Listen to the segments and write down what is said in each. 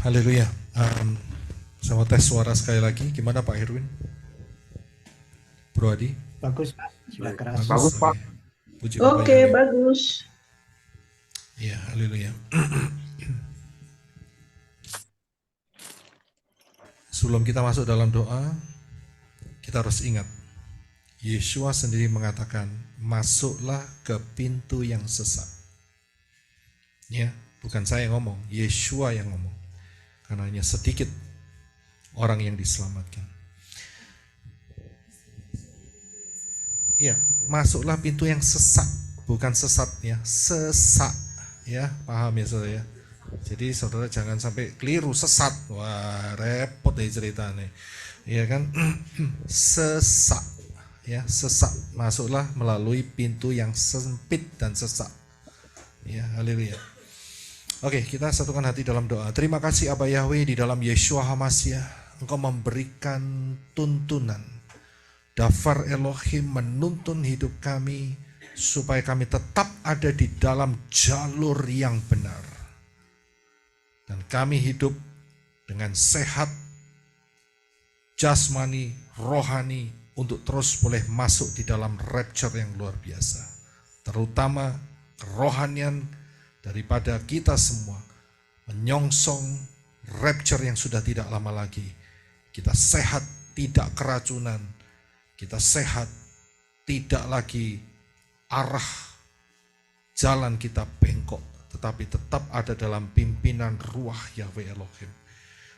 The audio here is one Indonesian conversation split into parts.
Haleluya. Saya mau tes suara sekali lagi. Gimana Pak Herwin? Bro Adi? Bagus Pak, sudah keras. Bagus Pak. Puji Bapak Oke, Yahweh. bagus. Ya, haleluya. Sebelum kita masuk dalam doa, kita harus ingat, Yeshua sendiri mengatakan, masuklah ke pintu yang sesat. Ya, bukan saya yang ngomong, Yeshua yang ngomong. Karena hanya sedikit orang yang diselamatkan. Ya, masuklah pintu yang sesat, bukan sesat ya, sesak. Ya, paham ya saudara ya. Jadi saudara jangan sampai keliru sesat. Wah, repot deh ceritanya. Iya kan? Sesak. Ya, sesak. Masuklah melalui pintu yang sempit dan sesak. Ya, haleluya. Oke, kita satukan hati dalam doa. Terima kasih Aba Yahweh, di dalam Yeshua HaMashiach Engkau memberikan tuntunan. Dafar Elohim menuntun hidup kami supaya kami tetap ada di dalam jalur yang benar. Dan kami hidup dengan sehat, jasmani, rohani, untuk terus boleh masuk di dalam rapture yang luar biasa. Terutama kerohanian daripada kita semua menyongsong rapture yang sudah tidak lama lagi. Kita sehat, tidak keracunan. Kita sehat, tidak lagi arah jalan kita bengkok, tetapi tetap ada dalam pimpinan ruah Yahweh Elohim.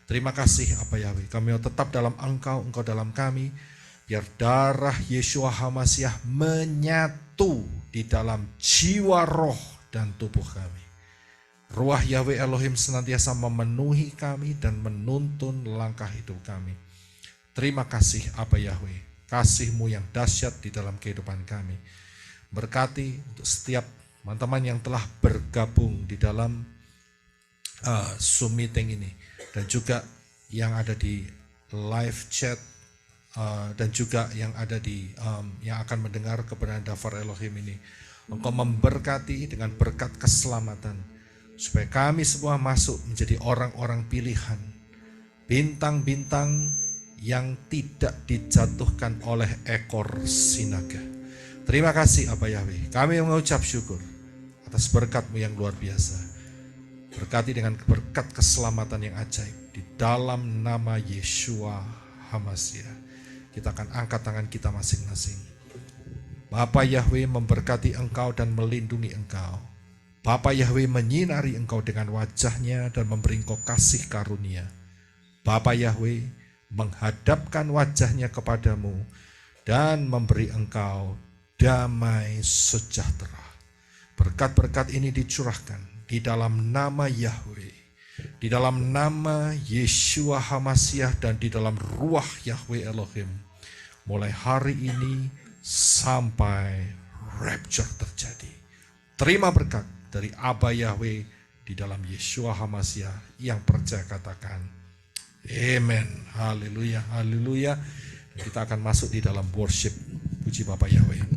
Terima kasih Aba Yahweh, kami tetap dalam Engkau, Engkau dalam kami. Biar darah Yeshua HaMashiach menyatu di dalam jiwa, roh, dan tubuh kami. Ruah Yahweh Elohim senantiasa memenuhi kami dan menuntun langkah hidup kami. Terima kasih Aba Yahweh, kasih-Mu yang dahsyat di dalam kehidupan kami. Berkati untuk setiap teman-teman yang telah bergabung di dalam Zoom meeting ini, dan juga yang ada di live chat, dan juga yang ada di yang akan mendengar kebenaran Dafar Elohim ini. Engkau memberkati dengan berkat keselamatan, supaya kami semua masuk menjadi orang-orang pilihan, bintang-bintang yang tidak dijatuhkan oleh ekor sinaga. Terima kasih Aba Yahweh, kami mengucap syukur atas berkat-Mu yang luar biasa. Berkati dengan berkat keselamatan yang ajaib di dalam nama Yeshua HaMashiach. Kita akan angkat tangan kita masing-masing. Bapa Yahweh memberkati engkau dan melindungi engkau. Bapa Yahweh menyinari engkau dengan wajah-Nya dan memberi engkau kasih karunia. Bapa Yahweh menghadapkan wajah-Nya kepadamu dan memberi engkau damai sejahtera. Berkat-berkat ini dicurahkan di dalam nama Yahweh, di dalam nama Yeshua HaMashiach, dan di dalam ruah Yahweh Elohim, mulai hari ini sampai rapture terjadi. Terima berkat dari Aba Yahweh di dalam Yeshua HaMashiach. Yang percaya katakan amen. Haleluya, haleluya. Kita akan masuk di dalam worship. Puji Bapak Yahweh.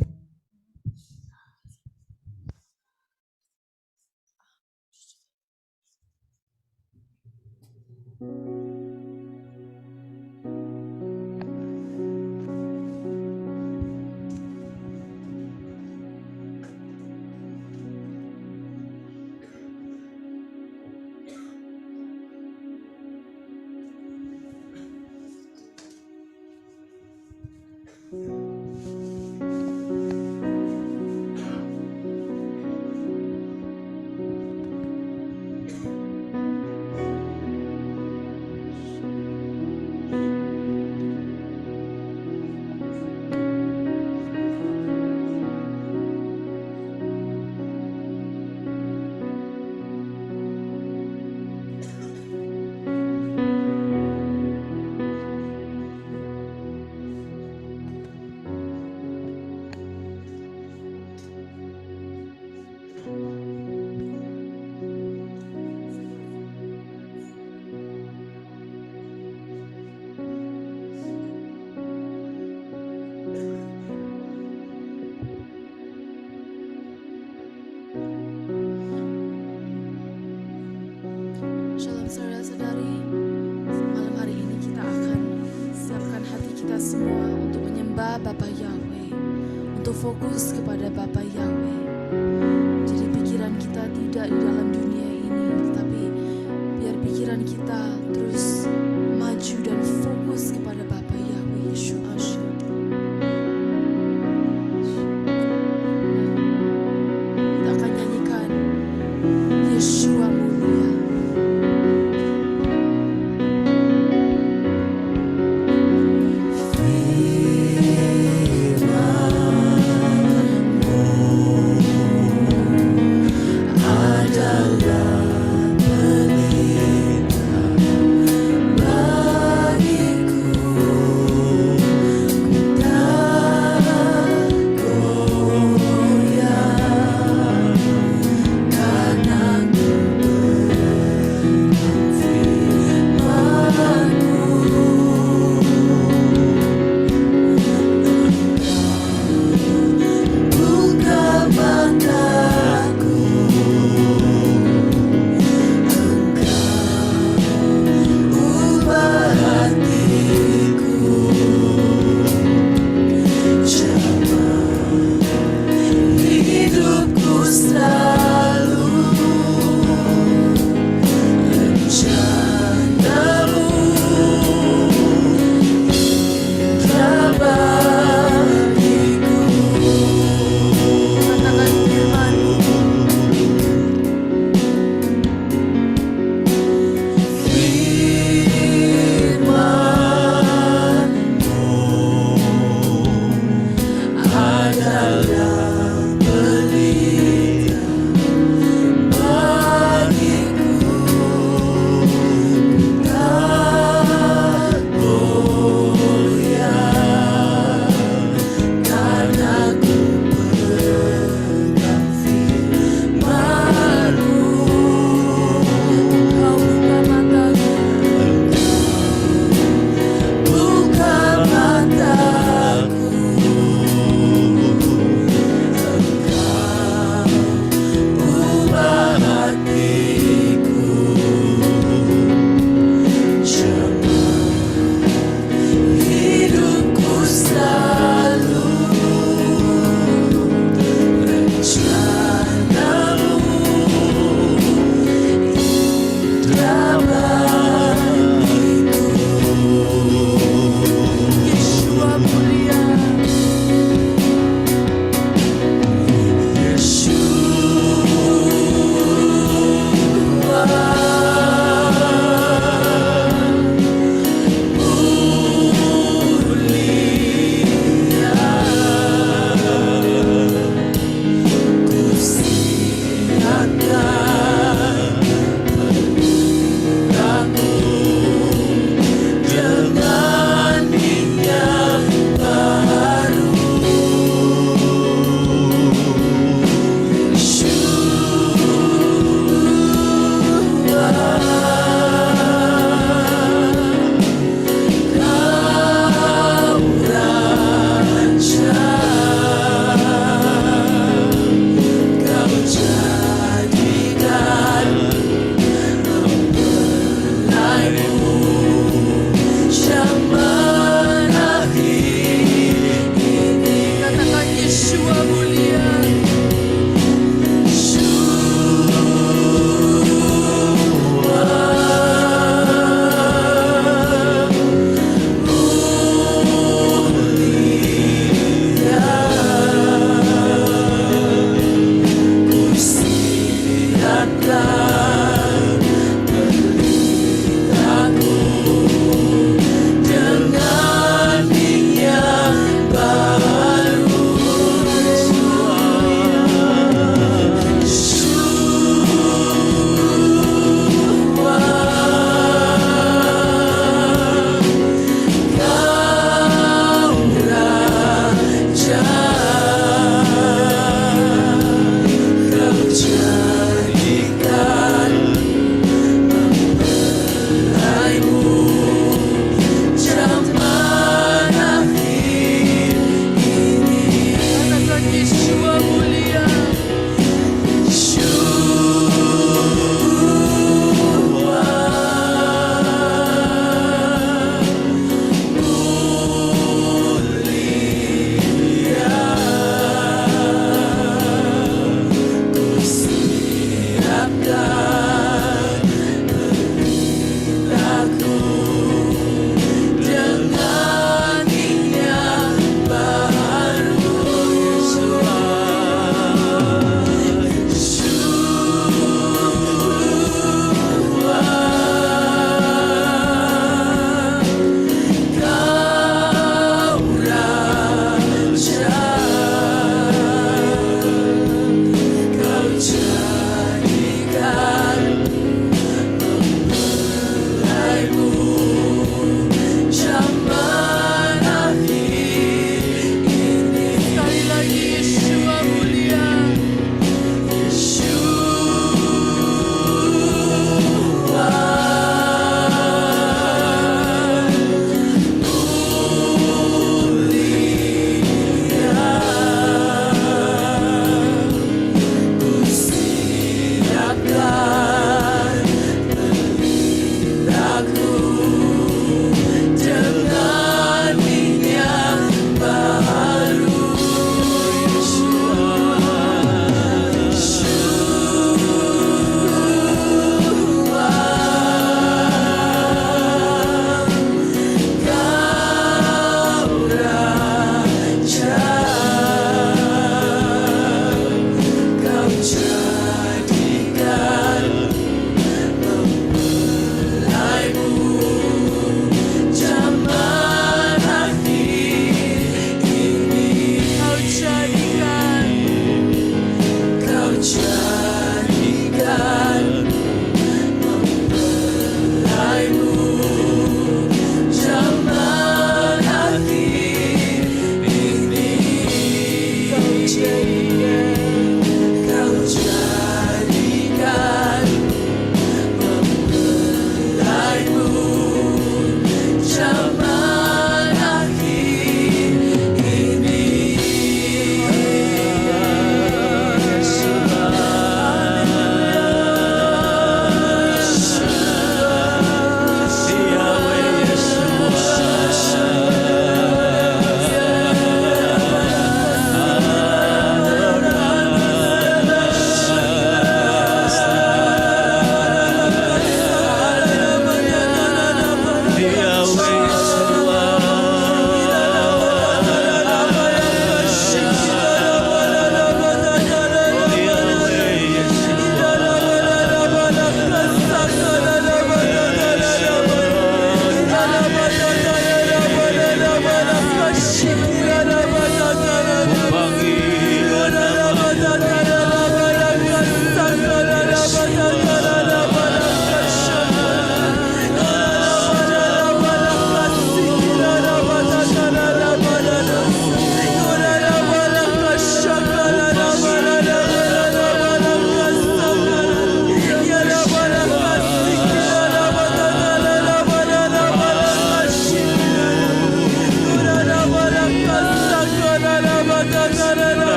kita Bapa Yahweh, untuk fokus kepada Bapa Yahweh. Jadi pikiran kita tidak di dalam dunia ini, tetapi biar pikiran kita terus maju dan fokus kepada Bapa Yahweh Yeshua. Kita akan nyanyikan Yeshua mulia.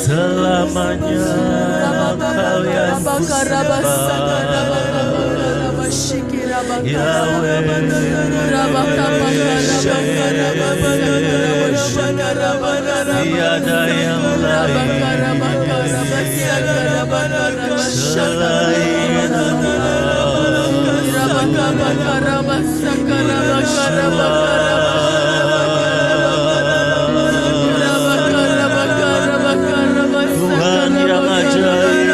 selamanya Kau yang kusembah Yahweh tiada yang lain selain Tuhan yang ajaib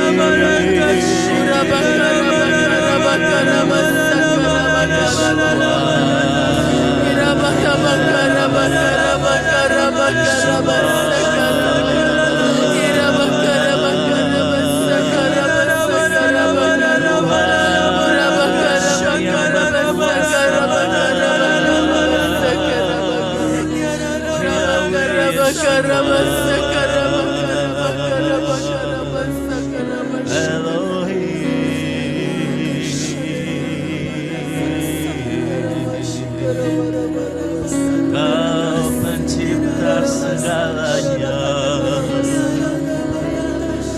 Kau pencipta segalanya,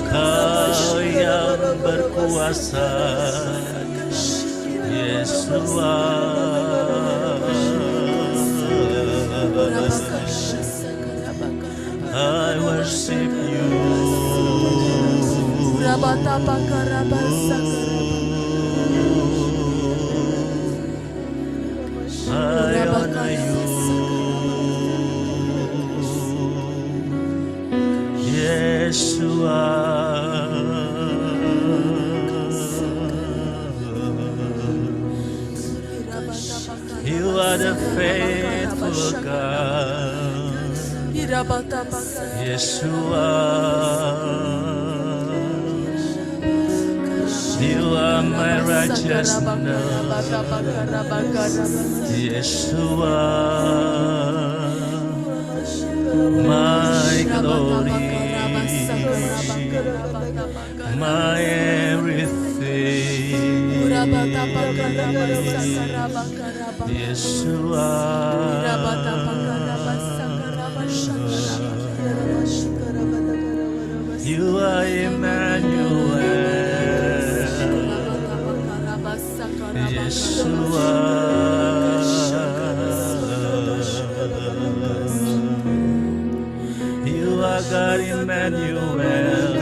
Kau yang berkuasa, Yesua. I worship you. I honor you, Yeshua. You are the faithful God, Yeshua. You are my righteousness, Yeshua, my glory, my everything, Yeshua. You are Emmanuel, Yeshua. You are God Emmanuel,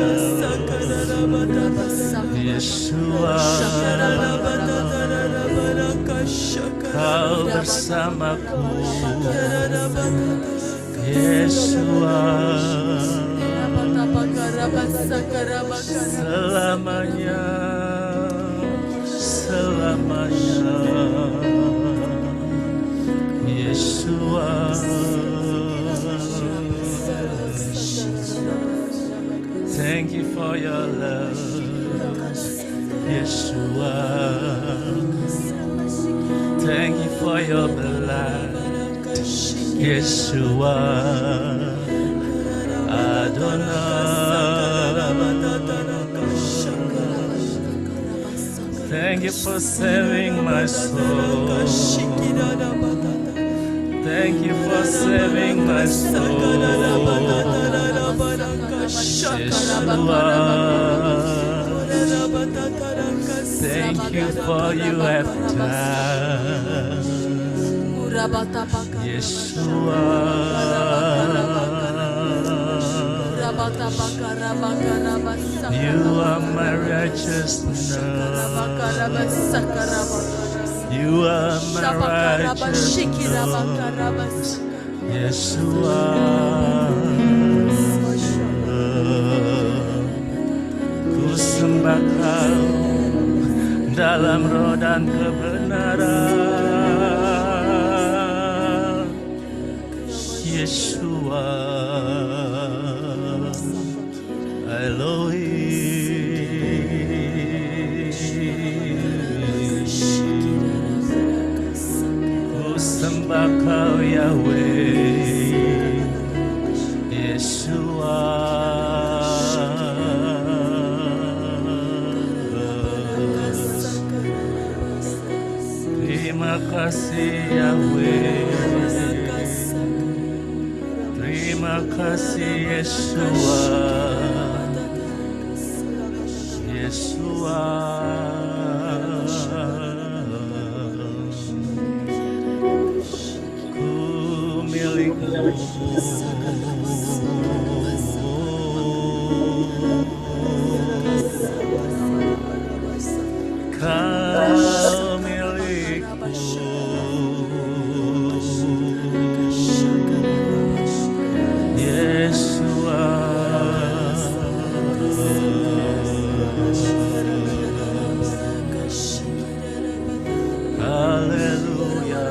Yeshua. Kau bersamaku, Yeshua. Selamanya, selamanya, Yeshua. Thank you for your love, Yeshua. Thank you for your blood, Yeshua. Thank you for saving my soul. Thank you for saving my soul, Yeshua. Thank you for you have done, Yeshua. You are my righteousness. You are my righteousness, Yeshua. Ku sembah Kau dalam roh dan kebenaran, Yeshua. Ku sembah Kau Yahweh, Yeshua. Terima kasih Yahweh, terima Terima kasih Yeshua, Yeshua. Ku milikmu. Kau milikku. Yeshua. Haleluya.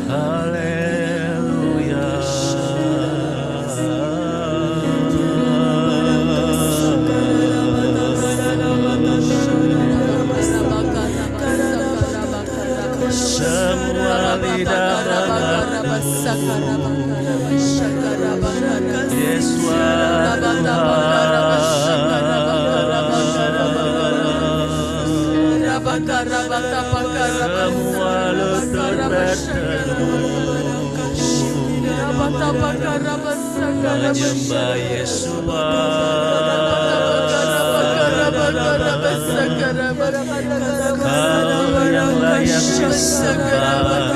Haleluya. Semua lidah Yeswa semua lutut menyembah Yesua. Kau yang layak disembah.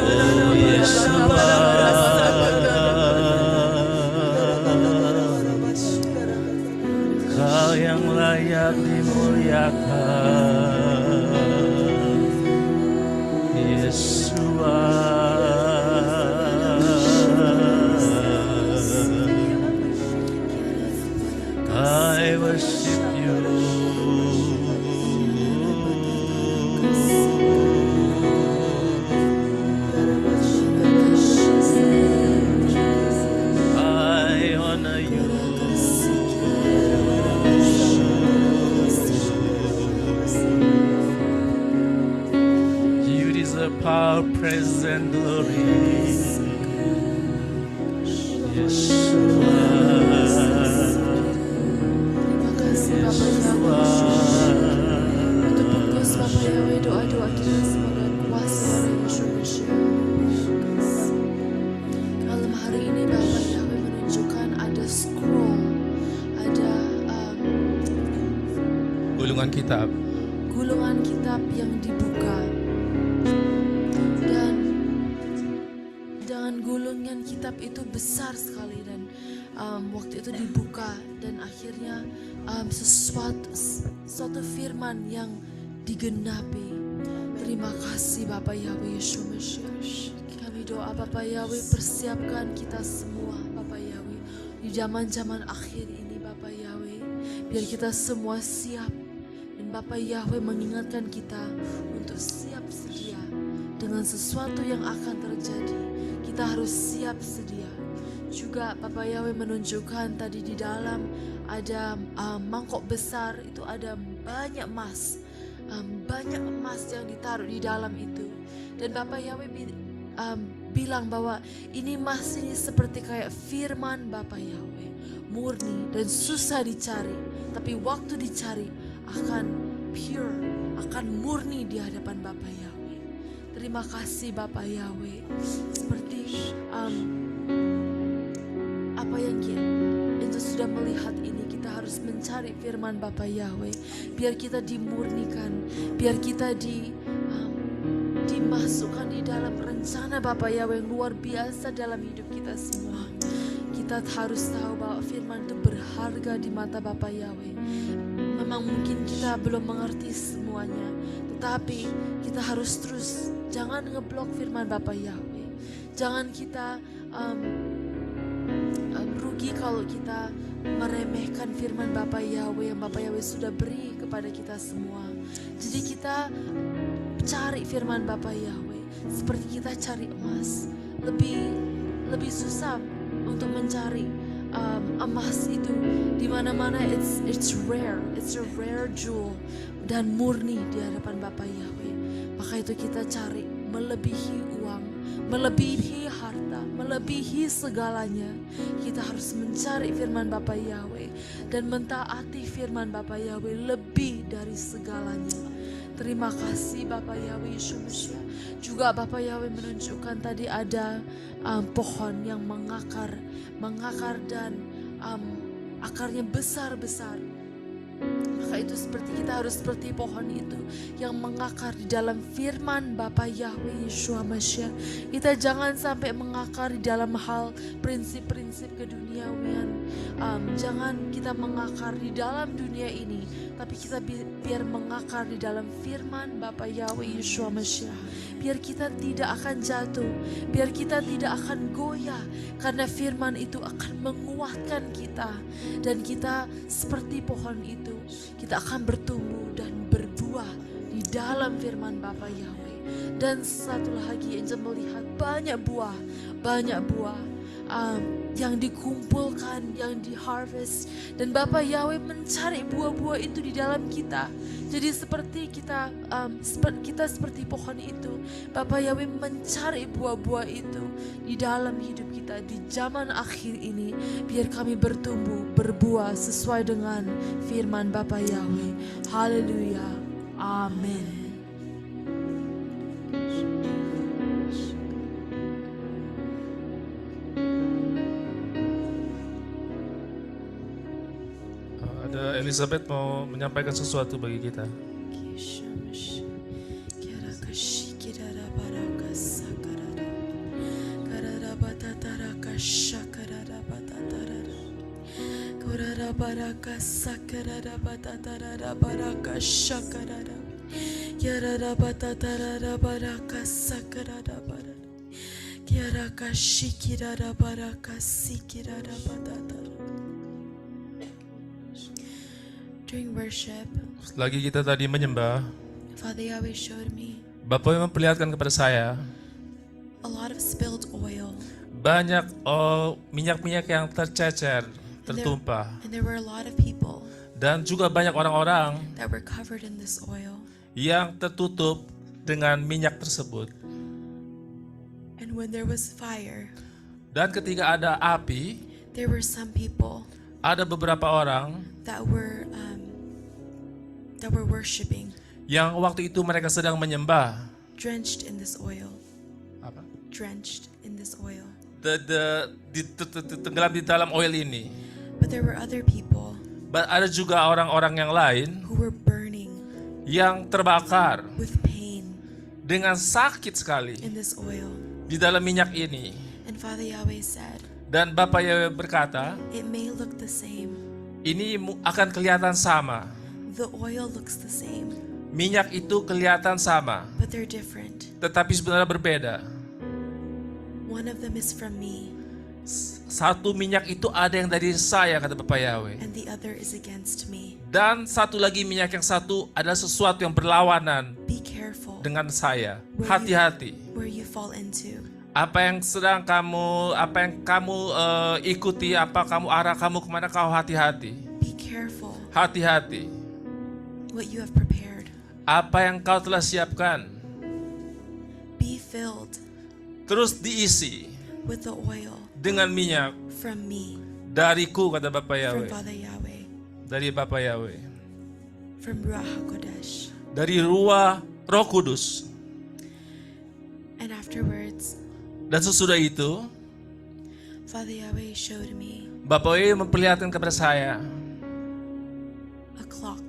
Oh Yesua, Kau yang layak dimuliakan. Yesua, I worship you. I honor you. You deserve power, praise, and glory. Yeshua. Untuk bungkus Bapa Yahweh doa-doa kita semua dan kuasa dari Yesus. Malam hari ini Bapa Yahweh menunjukkan ada scroll, ada Gulungan kitab. gulungan kitab yang dibuka, dan dengan gulungan kitab itu besar sekali, dan waktu itu dibuka dan akhirnya suatu firman yang digenapi. Terima kasih Bapa Yahweh Yeshua Meshiach. Kami doa Bapa Yahweh, persiapkan kita semua Bapa Yahweh di zaman-zaman akhir ini Bapa Yahweh, biar kita semua siap. Dan Bapa Yahweh mengingatkan kita untuk siap sedia dengan sesuatu yang akan terjadi. Kita harus siap sedia. Juga Bapa Yahweh menunjukkan tadi di dalam ada mangkok besar, itu ada banyak emas. Banyak emas yang ditaruh di dalam itu. Dan Bapa Yahweh bilang bahwa ini emas ini seperti kayak firman Bapa Yahweh, murni dan susah dicari, tapi waktu dicari akan pure, akan murni di hadapan Bapa Yahweh. Terima kasih Bapa Yahweh. Seperti apa yang kita sudah melihat ini, kita harus mencari firman Bapa Yahweh, biar kita dimurnikan, biar kita dimasukkan di dalam rencana Bapa Yahweh yang luar biasa dalam hidup kita semua. Kita harus tahu bahwa firman itu berharga di mata Bapa Yahweh. Memang mungkin kita belum mengerti semuanya, tetapi kita harus terus, jangan ngeblok firman Bapa Yahweh. Jangan kita rugi kalau kita meremehkan firman Bapa Yahweh yang Bapa Yahweh sudah beri kepada kita semua. Jadi kita cari firman Bapa Yahweh seperti kita cari emas. Lebih susah untuk mencari emas itu di mana-mana. It's a rare jewel dan murni di hadapan Bapa Yahweh. Maka itu kita cari melebihi uang, melebihi harta, melebihi segalanya. Kita harus mencari firman Bapa Yahweh dan mentaati firman Bapa Yahweh lebih dari segalanya. Terima kasih Bapak Yahweh Yesus Mesya. Juga Bapak Yahweh menunjukkan tadi ada pohon yang mengakar dan akarnya besar-besar. Maka itu seperti kita harus seperti pohon itu yang mengakar di dalam firman Bapa Yahweh Yeshua Mashiach. Kita jangan sampai mengakar di dalam hal prinsip-prinsip keduniawian. Jangan kita mengakar di dalam dunia ini, tapi kita biar mengakar di dalam firman Bapa Yahweh Yeshua Mashiach. Biar kita tidak akan jatuh, biar kita tidak akan goyah, karena firman itu akan menguatkan kita. Dan kita seperti pohon itu, kita akan bertumbuh dan berbuah di dalam firman Bapa Yahweh. Dan satu lagi yang melihat banyak buah yang dikumpulkan, yang di-harvest. Dan Bapa Yahweh mencari buah-buah itu di dalam kita. Jadi seperti kita seperti pohon itu, Bapa Yahweh mencari buah-buah itu di dalam hidup kita di zaman akhir ini. Biar kami bertumbuh, berbuah sesuai dengan firman Bapa Yahweh. Haleluya. Amin. Ada Elizabeth mau menyampaikan sesuatu bagi kita. During worship, Selagi kita tadi menyembah, Father Yahweh showed me Bapak memperlihatkan kepada saya a lot of spilled oil. banyak minyak-minyak yang tercecer, tertumpah. And there were a lot of people Dan juga banyak orang-orang that were covered in this oil. yang tertutup dengan minyak tersebut. And when there was fire, Dan ketika ada api, there were some people ada beberapa orang that were worshiping, yang waktu itu mereka sedang menyembah. drenched in this oil, Apa? drenched in this oil. Tenggelam di dalam oil ini. But there were other people Ada juga orang-orang yang lain who were burning yang terbakar with pain dengan sakit sekali in this oil. di dalam minyak ini. And Father Yahweh said, Dan Bapak Yahweh berkata, it may look the same. ini akan kelihatan sama. The oil looks the same, Minyak itu kelihatan sama, but they're different. tetapi sebenarnya berbeda. One of them is from me, Satu minyak itu ada yang dari saya, kata Bapak Yahweh. and the other is against me. Dan satu lagi minyak yang satu adalah sesuatu yang berlawanan Be careful dengan saya. Hati-hati. where you fall into. Apa yang kamu ikuti, arah kamu kemana, kau hati-hati. Be careful Hati-hati. what you have prepared. Apa yang kau telah siapkan, Be filled terus diisi with the oil dengan minyak from me, dariku, kata Bapak from Yahweh. Father Yahweh, Dari Bapak Yahweh. from Ruach HaKodesh. Dari Ruah Roh Kudus. And afterwards, Dan sesudah itu, Father Yahweh showed me Bapak Yahweh memperlihatkan kepada saya a clock.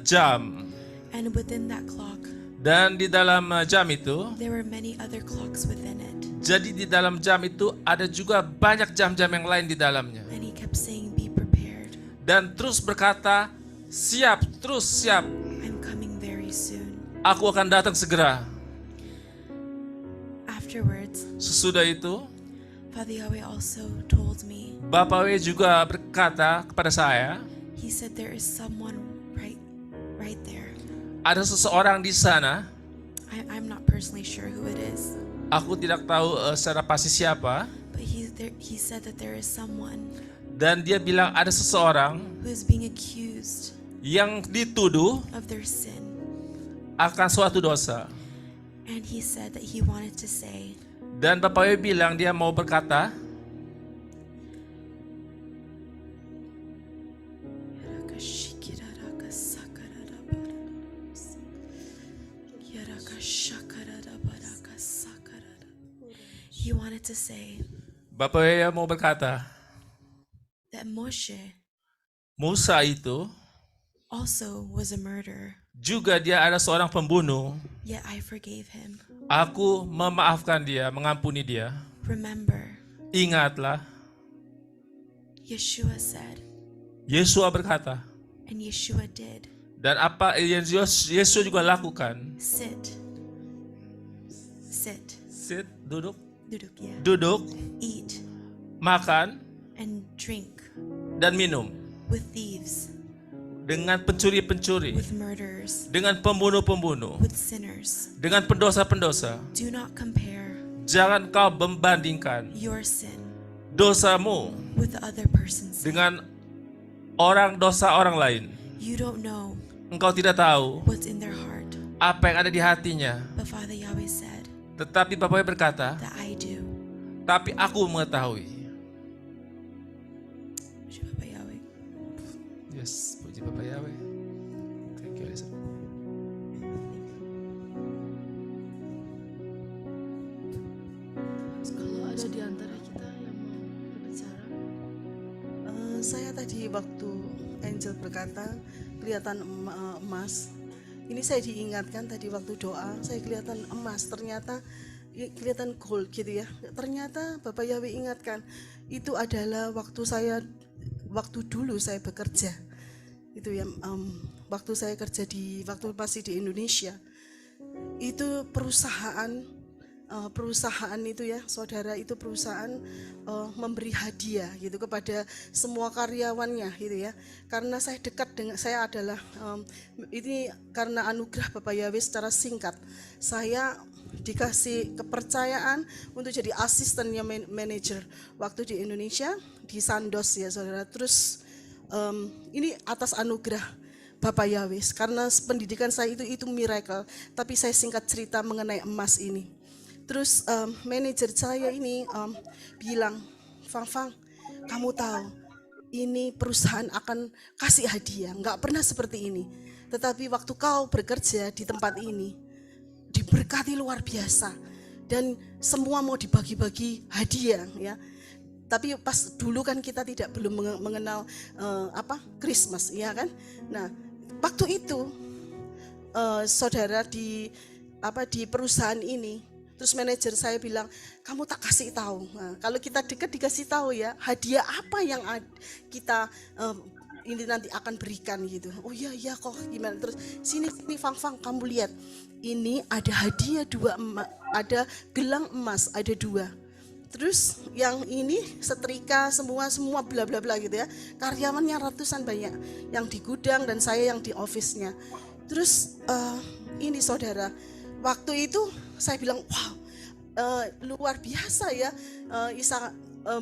jam. And within that clock, Dan di dalam jam itu, there were many other clocks within it. jadi di dalam jam itu ada juga banyak jam-jam yang lain di dalamnya. And he kept saying, be prepared. Dan terus berkata, siap, terus siap. I'm coming very soon. Aku akan datang segera. Afterwards, Sesudah itu, Father Yahweh also told me, Bapak Yahweh juga berkata kepada saya, he said there is someone right there. ada seseorang di sana. I'm not personally sure who it is, Aku tidak tahu secara pasti siapa. but he said that there is someone Dan dia bilang ada seseorang who is being accused yang dituduh of their sin. akan suatu dosa. And he said that he wanted to say, Dan Bapak Yahweh bilang dia mau berkata, He wanted to say Bapak Yahweh mau berkata, that Moshe Musa itu also was a murderer, juga dia ada seorang pembunuh. yet I forgave him. Aku memaafkan dia, mengampuni dia. Remember, Ingatlah, Yeshua said, Yesua berkata, and Yeshua did, dan apa yang Yesus juga lakukan. sit, Sit, duduk, duduk ya, duduk, eat makan, and drink dan minum. with thieves, Dengan pencuri-pencuri, with murderers, dengan pembunuh-pembunuh, with sinners. dengan pendosa-pendosa. Do not compare Jangan kau membandingkan your sin dosamu with the other person's sin. dengan dosa orang lain. You don't know Engkau tidak tahu what's in their heart, apa yang ada di hatinya. but Father Yahweh said Tetapi Bapak berkata, that I do. tapi aku mengetahui. Puji Bapak Yahweh. Yes, puji Bapak Yahweh. Thank you, Elisa. Kalau ada di antara kita yang mau berbicara, Saya tadi waktu Angel berkata kelihatan emas. Ini saya diingatkan tadi waktu doa, saya kelihatan emas, ternyata kelihatan gold gitu ya. Ternyata Bapak Yahweh ingatkan, itu adalah waktu dulu saya bekerja. Itu ya, waktu saya kerja waktu masih di Indonesia. Itu perusahaan itu ya, saudara, itu perusahaan memberi hadiah gitu kepada semua karyawannya gitu ya. Karena saya dekat dengan, saya adalah ini karena anugerah Bapak Yahweh. Secara singkat, saya dikasih kepercayaan untuk jadi asistennya manajer waktu di Indonesia di Sandoz ya saudara. Terus ini atas anugerah Bapak Yahweh, karena pendidikan saya itu miracle. Tapi saya singkat cerita mengenai emas ini. Terus manajer saya ini bilang, Fang, kamu tahu ini perusahaan akan kasih hadiah, nggak pernah seperti ini. Tetapi waktu kau bekerja di tempat ini, diberkati luar biasa. Dan semua mau dibagi-bagi hadiah ya. Tapi pas dulu kan kita belum mengenal Christmas ya kan. Nah waktu itu saudara di perusahaan ini, terus manajer saya bilang, kamu tak kasih tahu. Nah, kalau kita dekat dikasih tahu ya, hadiah apa yang kita ini nanti akan berikan gitu. Oh iya kok gimana? Terus sini Fang, kamu lihat. Ini ada hadiah 2 emas, ada gelang emas, ada 2. Terus yang ini setrika semua bla bla bla gitu ya. Karyawannya ratusan banyak, yang di gudang dan saya yang di office-nya. Terus ini saudara, waktu itu saya bilang, wow, luar biasa ya, bisa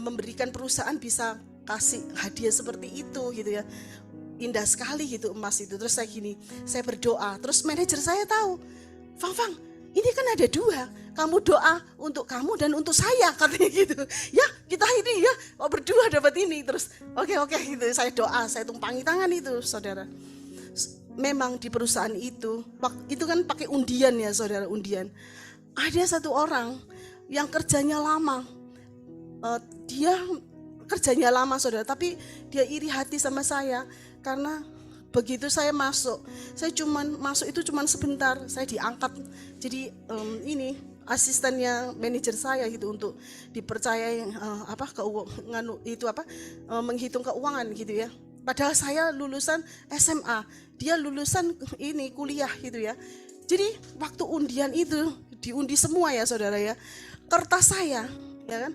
memberikan perusahaan bisa kasih hadiah seperti itu gitu ya. Indah sekali gitu emas itu. Terus saya berdoa. Terus manajer saya tahu, Fang, ini kan ada 2. Kamu doa untuk kamu dan untuk saya, katanya gitu. Ya kita ini ya berdua dapat ini. Terus oke gitu. Saya doa, saya tumpangi tangan itu saudara. Memang di perusahaan itu kan pakai undian ya saudara, undian. Ada satu orang yang kerjanya lama, dia kerjanya lama saudara, tapi dia iri hati sama saya karena begitu saya masuk, saya masuk itu cuman sebentar, saya diangkat jadi ini asistennya manajer saya gitu untuk dipercayai menghitung keuangan gitu ya. Padahal saya lulusan SMA, dia lulusan ini kuliah gitu ya. Jadi waktu undian itu diundi semua ya saudara ya. Kertas saya ya kan,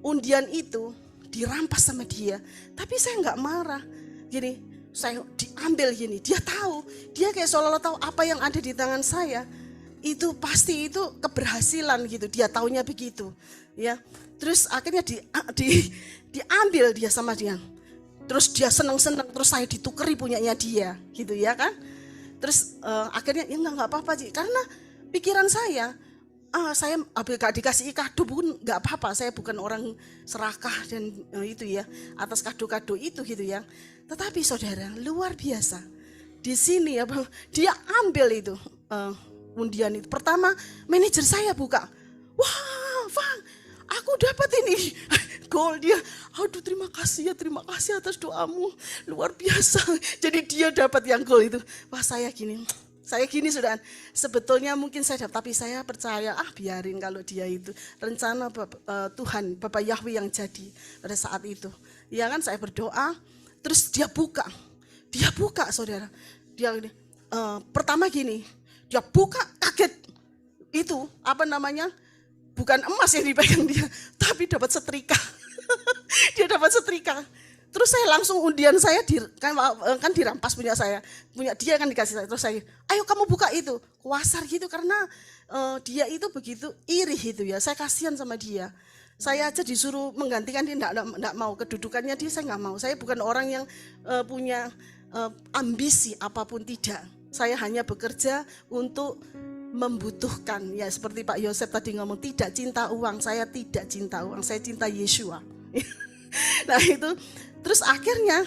undian itu dirampas sama dia. Tapi saya nggak marah. Gini, saya diambil gini. Dia tahu, dia kayak seolah-olah tahu apa yang ada di tangan saya. Itu pasti itu keberhasilan gitu. Dia taunya begitu ya. Terus akhirnya diambil dia sama dia. Terus dia senang-senang, terus saya ditukeri punyanya dia, gitu ya kan. Terus akhirnya ya enggak apa-apa sih, karena pikiran saya gak dikasih kado pun enggak apa-apa, saya bukan orang serakah dan itu ya, atas kado-kado itu gitu ya. Tetapi saudara, luar biasa. Di sini ya, dia ambil itu undian itu. Pertama manajer saya buka, wah Fang, aku dapat ini gold. Dia, aduh terima kasih atas doamu, luar biasa. Jadi dia dapat yang gold itu. Wah saya gini sudah, sebetulnya mungkin saya dapat, tapi saya percaya biarin kalau dia itu rencana Tuhan, Bapak Yahweh yang jadi pada saat itu. Ya kan, saya berdoa, terus dia buka saudara. Dia pertama gini, dia buka kaget, itu bukan emas yang dipegang dia, tapi dapat setrika. Dia dapat setrika. Terus saya langsung undian saya kan dirampas punya dia kan dikasih saya. Terus saya, ayo kamu buka itu. Kuasar gitu karena dia itu begitu iri itu ya. Saya kasihan sama dia. Saya aja disuruh menggantikan dia, enggak mau. Kedudukannya dia saya enggak mau. Saya bukan orang yang punya ambisi apapun, tidak. Saya hanya bekerja untuk membutuhkan. Ya seperti Pak Yosef tadi ngomong, tidak cinta uang. Saya tidak cinta uang, saya cinta Yeshua. Nah itu, terus akhirnya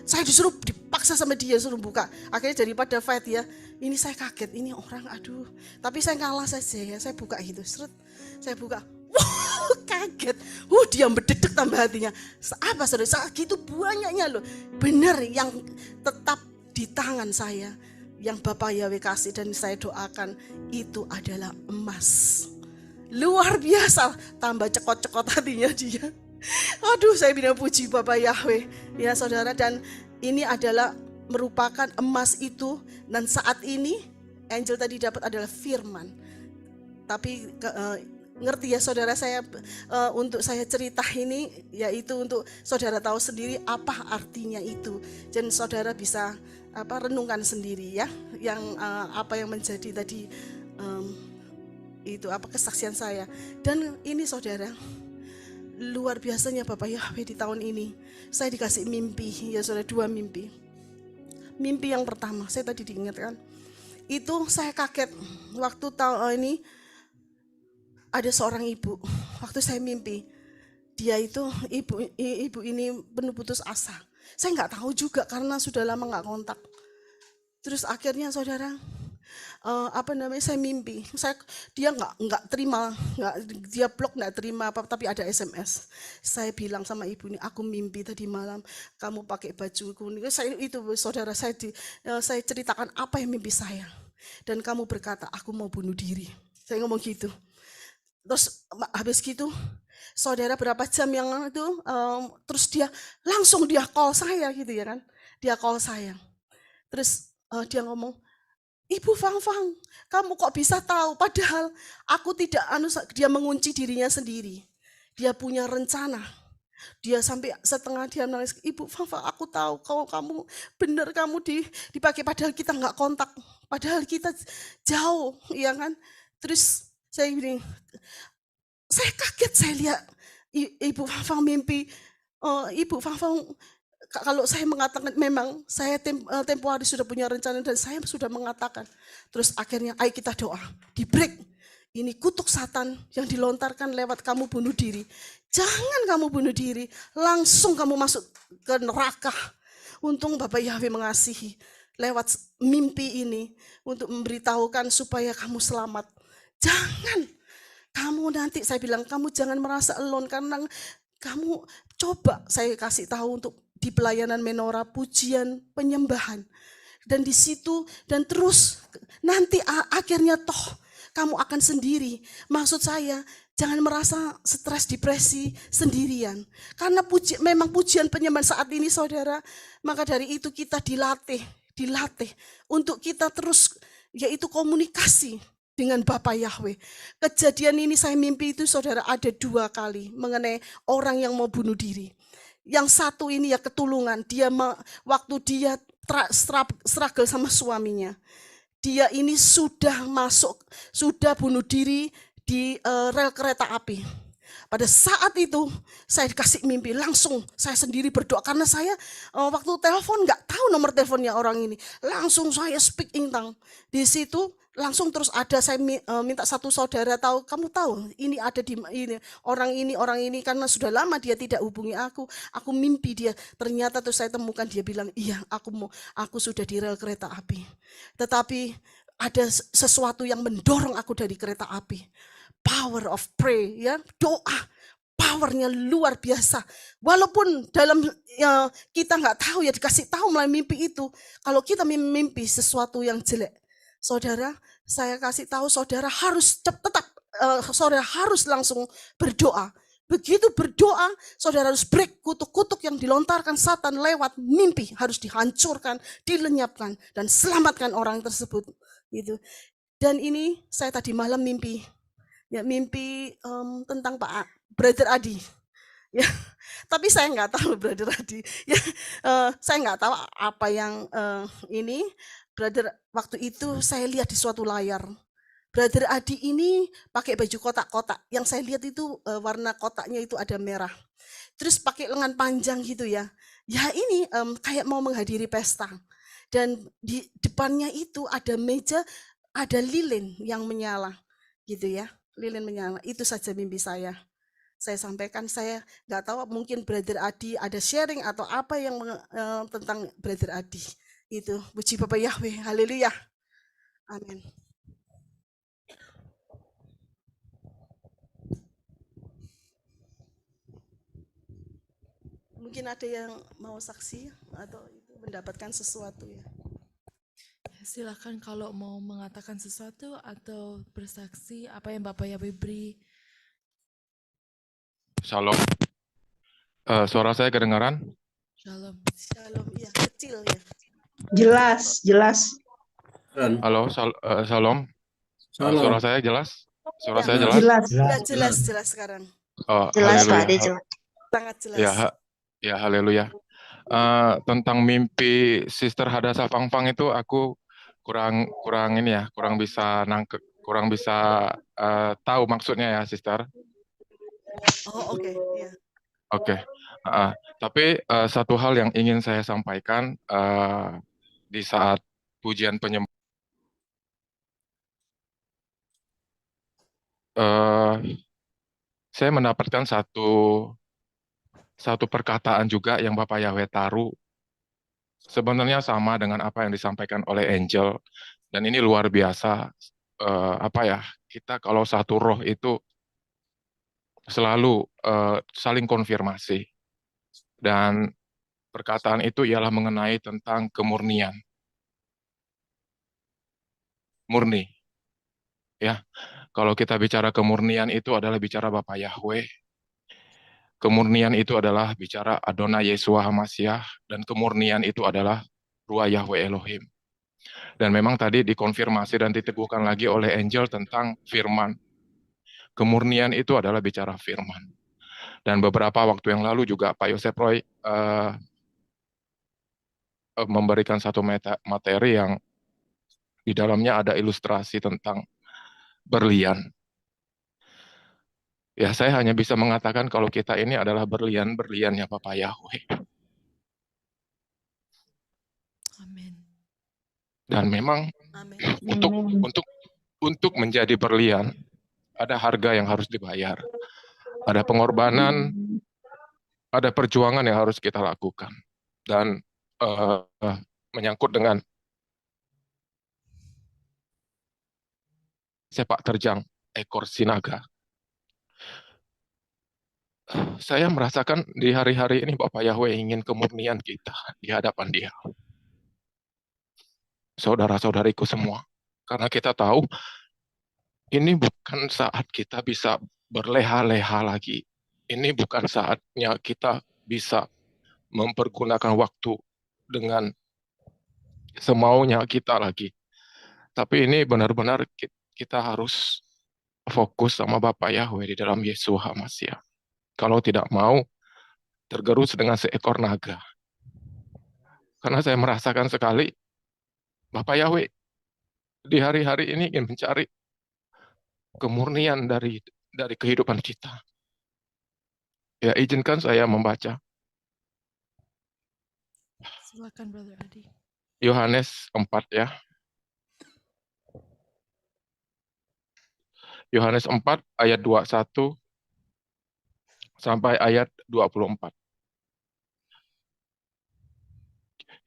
saya dipaksa sama dia suruh buka. Akhirnya daripada fight ya, ini saya kaget, ini orang aduh. Tapi saya ngalah saja ya, saya buka itu, saya buka. Wow, kaget. Dia berdedek tambah hatinya. Apa saudara? Gitu banyaknya loh. Benar yang tetap di tangan saya, yang Bapak Yahweh kasih dan saya doakan itu adalah emas. Luar biasa, tambah cekot-cekot hatinya dia. Aduh, saya bilang puji Bapak Yahweh. Ya saudara, dan ini adalah merupakan emas itu. Dan saat ini Angel tadi dapat adalah firman. Tapi ngerti ya saudara, saya untuk saya cerita ini yaitu untuk saudara tahu sendiri apa artinya itu. Dan saudara bisa renungkan sendiri ya, yang apa yang menjadi tadi itu kesaksian saya. Dan ini saudara, luar biasanya Bapak Yahweh di tahun ini. Saya dikasih mimpi, ya saudara, 2 mimpi. Mimpi yang pertama, saya tadi diingatkan, itu saya kaget. Waktu tahun ini ada seorang ibu, waktu saya mimpi, dia itu ibu ini penuh putus asa. Saya nggak tahu juga karena sudah lama nggak kontak. Terus akhirnya saudara, saya mimpi, dia nggak terima, dia blok nggak terima apa, tapi ada SMS. Saya bilang sama ibu ini, aku mimpi tadi malam kamu pakai baju kuning. Itu saudara, saya ceritakan apa yang mimpi saya, dan kamu berkata aku mau bunuh diri. Saya ngomong gitu. Terus habis gitu, saudara berapa jam yang itu, terus dia langsung call saya gitu ya kan, dia call saya. Terus dia ngomong, Ibu Fang, kamu kok bisa tahu? Padahal aku tidak, dia mengunci dirinya sendiri. Dia punya rencana. Dia sampai setengah dia nangis, Ibu Fang, aku tahu kamu benar, kamu dipakai, padahal kita nggak kontak, padahal kita jauh, ya kan? Terus saya bilang, saya kaget, saya lihat Ibu Fang mimpi. Ibu Fang, kalau saya mengatakan memang saya tempo hari sudah punya rencana dan saya sudah mengatakan. Terus akhirnya ayo kita doa, di break. Ini kutuk Satan yang dilontarkan lewat kamu bunuh diri. Jangan kamu bunuh diri, langsung kamu masuk ke neraka. Untung Bapak Yahweh mengasihi lewat mimpi ini untuk memberitahukan supaya kamu selamat. Jangan kamu nanti, saya bilang kamu jangan merasa alone karena kamu coba saya kasih tahu untuk di pelayanan menorah, pujian, penyembahan. Dan di situ, dan terus nanti akhirnya toh kamu akan sendiri. Maksud saya, jangan merasa stres, depresi sendirian. Karena memang pujian penyembahan saat ini saudara, maka dari itu kita dilatih untuk kita terus yaitu komunikasi dengan Bapak Yahweh. Kejadian ini saya mimpi itu saudara ada 2 kali mengenai orang yang mau bunuh diri. Yang satu ini ya ketulungan, waktu dia struggle sama suaminya. Dia ini sudah bunuh diri di rel kereta api. Pada saat itu saya dikasih mimpi, langsung saya sendiri berdoa. Karena saya waktu telepon nggak tahu nomor teleponnya orang ini. Langsung saya speak in tongue. Di situ langsung terus ada, saya minta satu saudara tahu, kamu tahu ini ada di orang ini karena sudah lama dia tidak hubungi aku mimpi dia. Ternyata terus saya temukan dia bilang, iya aku sudah di rel kereta api. Tetapi ada sesuatu yang mendorong aku dari kereta api. Power of pray, ya, doa. Powernya luar biasa. Walaupun dalam kita nggak tahu ya, dikasih tahu melalui mimpi itu. Kalau kita mimpi sesuatu yang jelek, saudara, saya kasih tahu saudara harus tetap saudara harus langsung berdoa. Begitu berdoa, saudara harus break kutuk-kutuk yang dilontarkan Satan lewat mimpi, harus dihancurkan, dilenyapkan, dan selamatkan orang tersebut. Gitu. Dan ini saya tadi malam mimpi, ya mimpi tentang Pak Brother Adi. Ya, tapi saya nggak tahu Brother Adi. Ya, saya nggak tahu apa yang ini. Brother, waktu itu saya lihat di suatu layar. Brother Adi ini pakai baju kotak-kotak. Yang saya lihat itu warna kotaknya itu ada merah. Terus pakai lengan panjang gitu ya. Ya ini kayak mau menghadiri pesta. Dan di depannya itu ada meja, ada lilin yang menyala. Gitu ya, lilin menyala. Itu saja mimpi saya. Saya sampaikan, saya nggak tahu mungkin Brother Adi ada sharing atau apa yang tentang Brother Adi. Itu, puji Bapak Yahweh, haleluya. Amin. Mungkin ada yang mau saksi atau itu mendapatkan sesuatu ya. Silakan kalau mau mengatakan sesuatu atau bersaksi apa yang Bapak Yahweh beri. Shalom. Suara saya kedengaran? Shalom. Shalom, iya kecil ya. Jelas, jelas. Halo, Shalom. Suara saya jelas? Suara saya jelas? Jelas. Enggak jelas sekarang. Oh, Jelas, Pak haleluya. Ade, jelas. Sangat jelas. Ya, haleluya. Tentang mimpi Sister Hadasa Fangfang itu aku kurang ini ya, kurang bisa nangkep, kurang bisa tahu maksudnya ya, Sister. Oh, oke, iya. Oke. Tapi satu hal yang ingin saya sampaikan di saat pujian penyembahan, saya mendapatkan satu perkataan juga yang Bapak Yahweh taruh. Sebenarnya sama dengan apa yang disampaikan oleh Angel, dan ini luar biasa. Kita kalau satu roh itu selalu saling konfirmasi, dan perkataan itu ialah mengenai tentang kemurnian, murni. Ya, kalau kita bicara kemurnian itu adalah bicara Bapak Yahweh. Kemurnian itu adalah bicara Adonai Yeshua HaMashiach, dan kemurnian itu adalah Ruah Yahweh Elohim. Dan memang tadi dikonfirmasi dan diteguhkan lagi oleh Angel tentang firman. Kemurnian itu adalah bicara firman. Dan beberapa waktu yang lalu juga Pak Yosef Roy memberikan satu materi yang di dalamnya ada ilustrasi tentang berlian. Ya, saya hanya bisa mengatakan kalau kita ini adalah berlian-berliannya Bapak Yahweh. Amin. Dan memang Amin. untuk menjadi berlian ada harga yang harus dibayar. Ada pengorbanan, ada perjuangan yang harus kita lakukan. Dan menyangkut dengan sepak terjang ekor sinaga. Saya merasakan di hari-hari ini Bapak Yahweh ingin kemurnian kita di hadapan Dia. Saudara-saudariku semua. Karena kita tahu ini bukan saat kita bisa berleha-leha lagi. Ini bukan saatnya kita bisa mempergunakan waktu dengan semaunya kita lagi. Tapi ini benar-benar kita harus fokus sama Bapak Yahweh di dalam Yesus HaMashiach. Kalau tidak mau tergerus dengan seekor naga. Karena saya merasakan sekali Bapak Yahweh di hari-hari ini ingin mencari kemurnian dari kehidupan kita. Ya, izinkan saya membaca Silakan Brother Adi. Yohanes 4 ya. Yohanes 4 ayat 21 sampai ayat 24.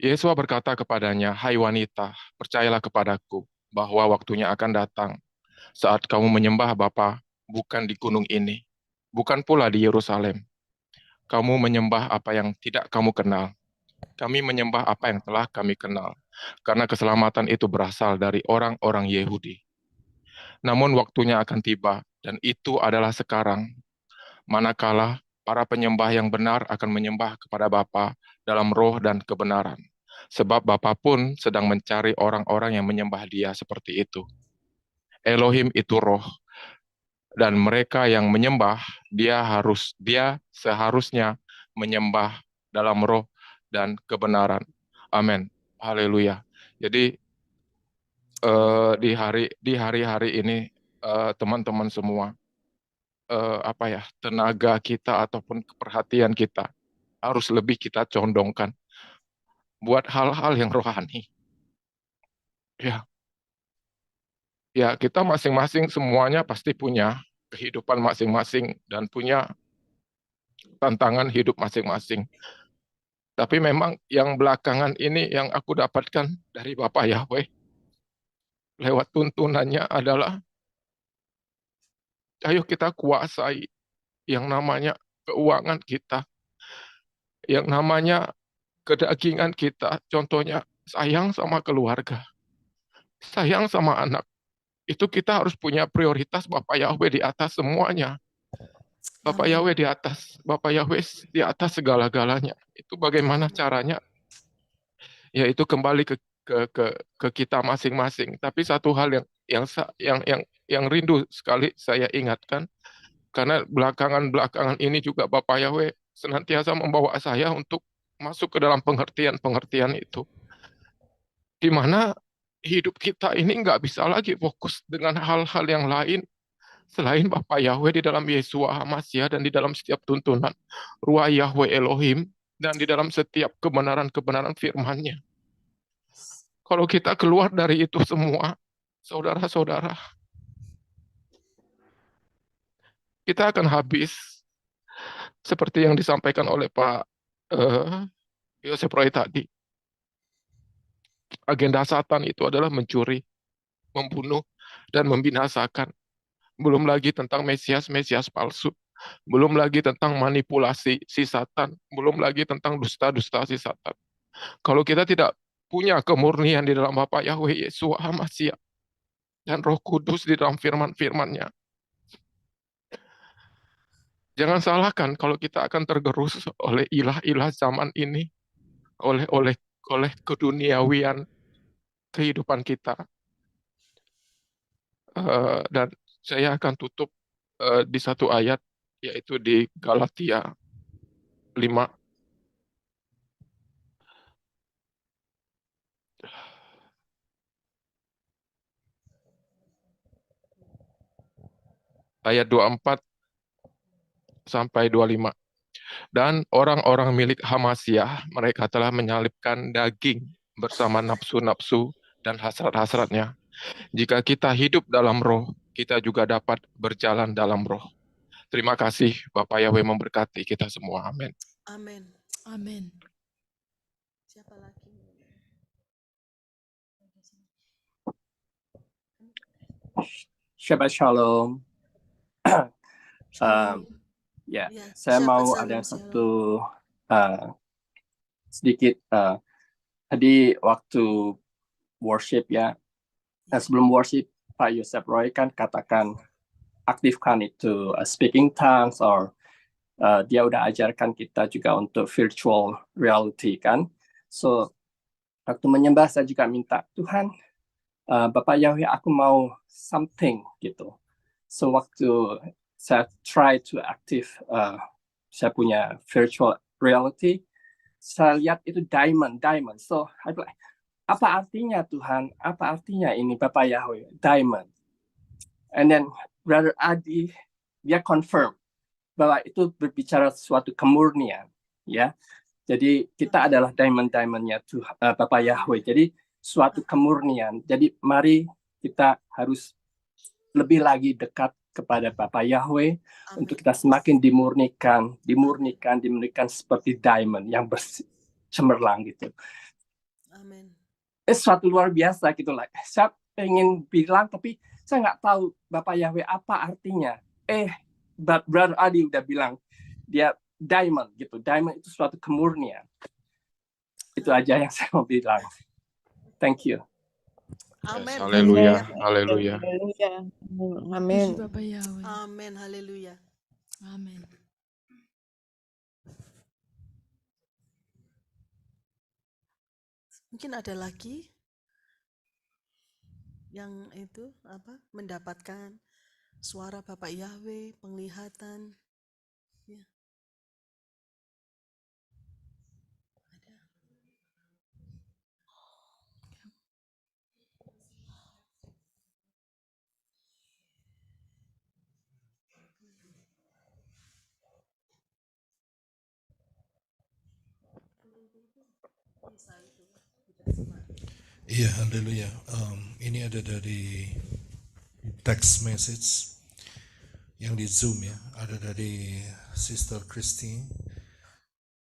Yesus berkata kepadanya, "Hai wanita, percayalah kepadaku, bahwa waktunya akan datang saat kamu menyembah Bapa bukan di gunung ini, bukan pula di Yerusalem. Kamu menyembah apa yang tidak kamu kenal. Kami menyembah apa yang telah kami kenal, karena keselamatan itu berasal dari orang-orang Yahudi. Namun waktunya akan tiba, dan itu adalah sekarang, manakala para penyembah yang benar akan menyembah kepada Bapa dalam roh dan kebenaran. Sebab Bapa pun sedang mencari orang-orang yang menyembah Dia seperti itu. Elohim itu roh, dan mereka yang menyembah dia seharusnya menyembah dalam roh dan kebenaran. Amin. Haleluya. Jadi di hari-hari ini teman-teman semua, tenaga kita ataupun perhatian kita harus lebih kita condongkan buat hal-hal yang rohani. Ya, kita masing-masing semuanya pasti punya kehidupan masing-masing dan punya tantangan hidup masing-masing. Tapi memang yang belakangan ini yang aku dapatkan dari Bapak Yahweh lewat tuntunannya adalah ayo kita kuasai yang namanya keuangan kita, yang namanya kedagingan kita. Contohnya sayang sama keluarga, sayang sama anak. Itu kita harus punya prioritas Bapak Yahweh di atas semuanya. Bapak Amin. Yahweh di atas, Bapak Yahweh di atas segala-galanya. Itu bagaimana caranya? Yaitu kembali ke kita masing-masing. Tapi satu hal yang rindu sekali saya ingatkan, karena belakangan ini juga Bapak Yahweh senantiasa membawa saya untuk masuk ke dalam pengertian-pengertian itu, di mana hidup kita ini nggak bisa lagi fokus dengan hal-hal yang lain selain Bapa Yahweh di dalam Yesua HaMashiach dan di dalam setiap tuntunan Ruah Yahweh Elohim dan di dalam setiap kebenaran-kebenaran firman-Nya. Kalau kita keluar dari itu semua, saudara-saudara, kita akan habis seperti yang disampaikan oleh Pak Yosef Roy tadi. Agenda Satan itu adalah mencuri, membunuh, dan membinasakan. Belum lagi tentang Mesias palsu. Belum lagi tentang manipulasi si Satan. Belum lagi tentang dusta-dusta si Satan. Kalau kita tidak punya kemurnian di dalam Bapa Yahweh Yesua HaMashiach dan Roh Kudus di dalam firman-firman-Nya, jangan salahkan kalau kita akan tergerus oleh ilah-ilah zaman ini, oleh keduniawian kehidupan kita. Dan saya akan tutup di satu ayat, yaitu di Galatia 5. Ayat 24 sampai 25. Dan orang-orang milik Hamashiach, mereka telah menyalibkan daging bersama nafsu-nafsu dan hasrat-hasratnya. Jika kita hidup dalam roh, kita juga dapat berjalan dalam roh. Terima kasih, Bapak Yahweh memberkati kita semua. Amin. Amin. Amin. Siapa lagi? Shabbat Shalom. Shalom. Ya, Ya, saya Shabbat mau Shalom, ada Shalom. satu sedikit tadi waktu worship ya. Sebelum worship Pak Yosef Roy kan katakan aktifkan itu speaking tongues or dia udah ajarkan kita juga untuk virtual reality kan. So waktu menyembah saya juga minta Tuhan Bapak Yahweh aku mau something gitu. So waktu saya try to active saya punya virtual reality, saya lihat itu diamond. So I like, apa artinya Tuhan? Apa artinya ini Bapak Yahweh? Diamond. And then Brother Adi dia confirm bahwa itu berbicara suatu kemurnian, ya. Jadi kita adalah diamond-diamondnya Bapak Yahweh. Jadi suatu kemurnian. Jadi mari kita harus lebih lagi dekat kepada Bapa Yahweh. Amin. Untuk kita semakin dimurnikan seperti diamond yang cemerlang gitu. Amin. Suatu luar biasa gitu lah. pengen bilang, tapi saya nggak tahu Bapak Yahweh apa artinya. Brother Adi udah bilang, dia diamond gitu. Diamond itu suatu kemurnian. Itu aja yang saya mau bilang. Thank you. Amin. Haleluya, haleluya. Haleluya. Puji Amin. Bapa Yahweh. Amin. Haleluya. Amin. Mungkin ada lagi yang itu mendapatkan suara Bapak Yahweh, penglihatan. Ya. Ada. Iya, haleluya. Ini ada dari text message yang di Zoom ya, ada dari Sister Christine.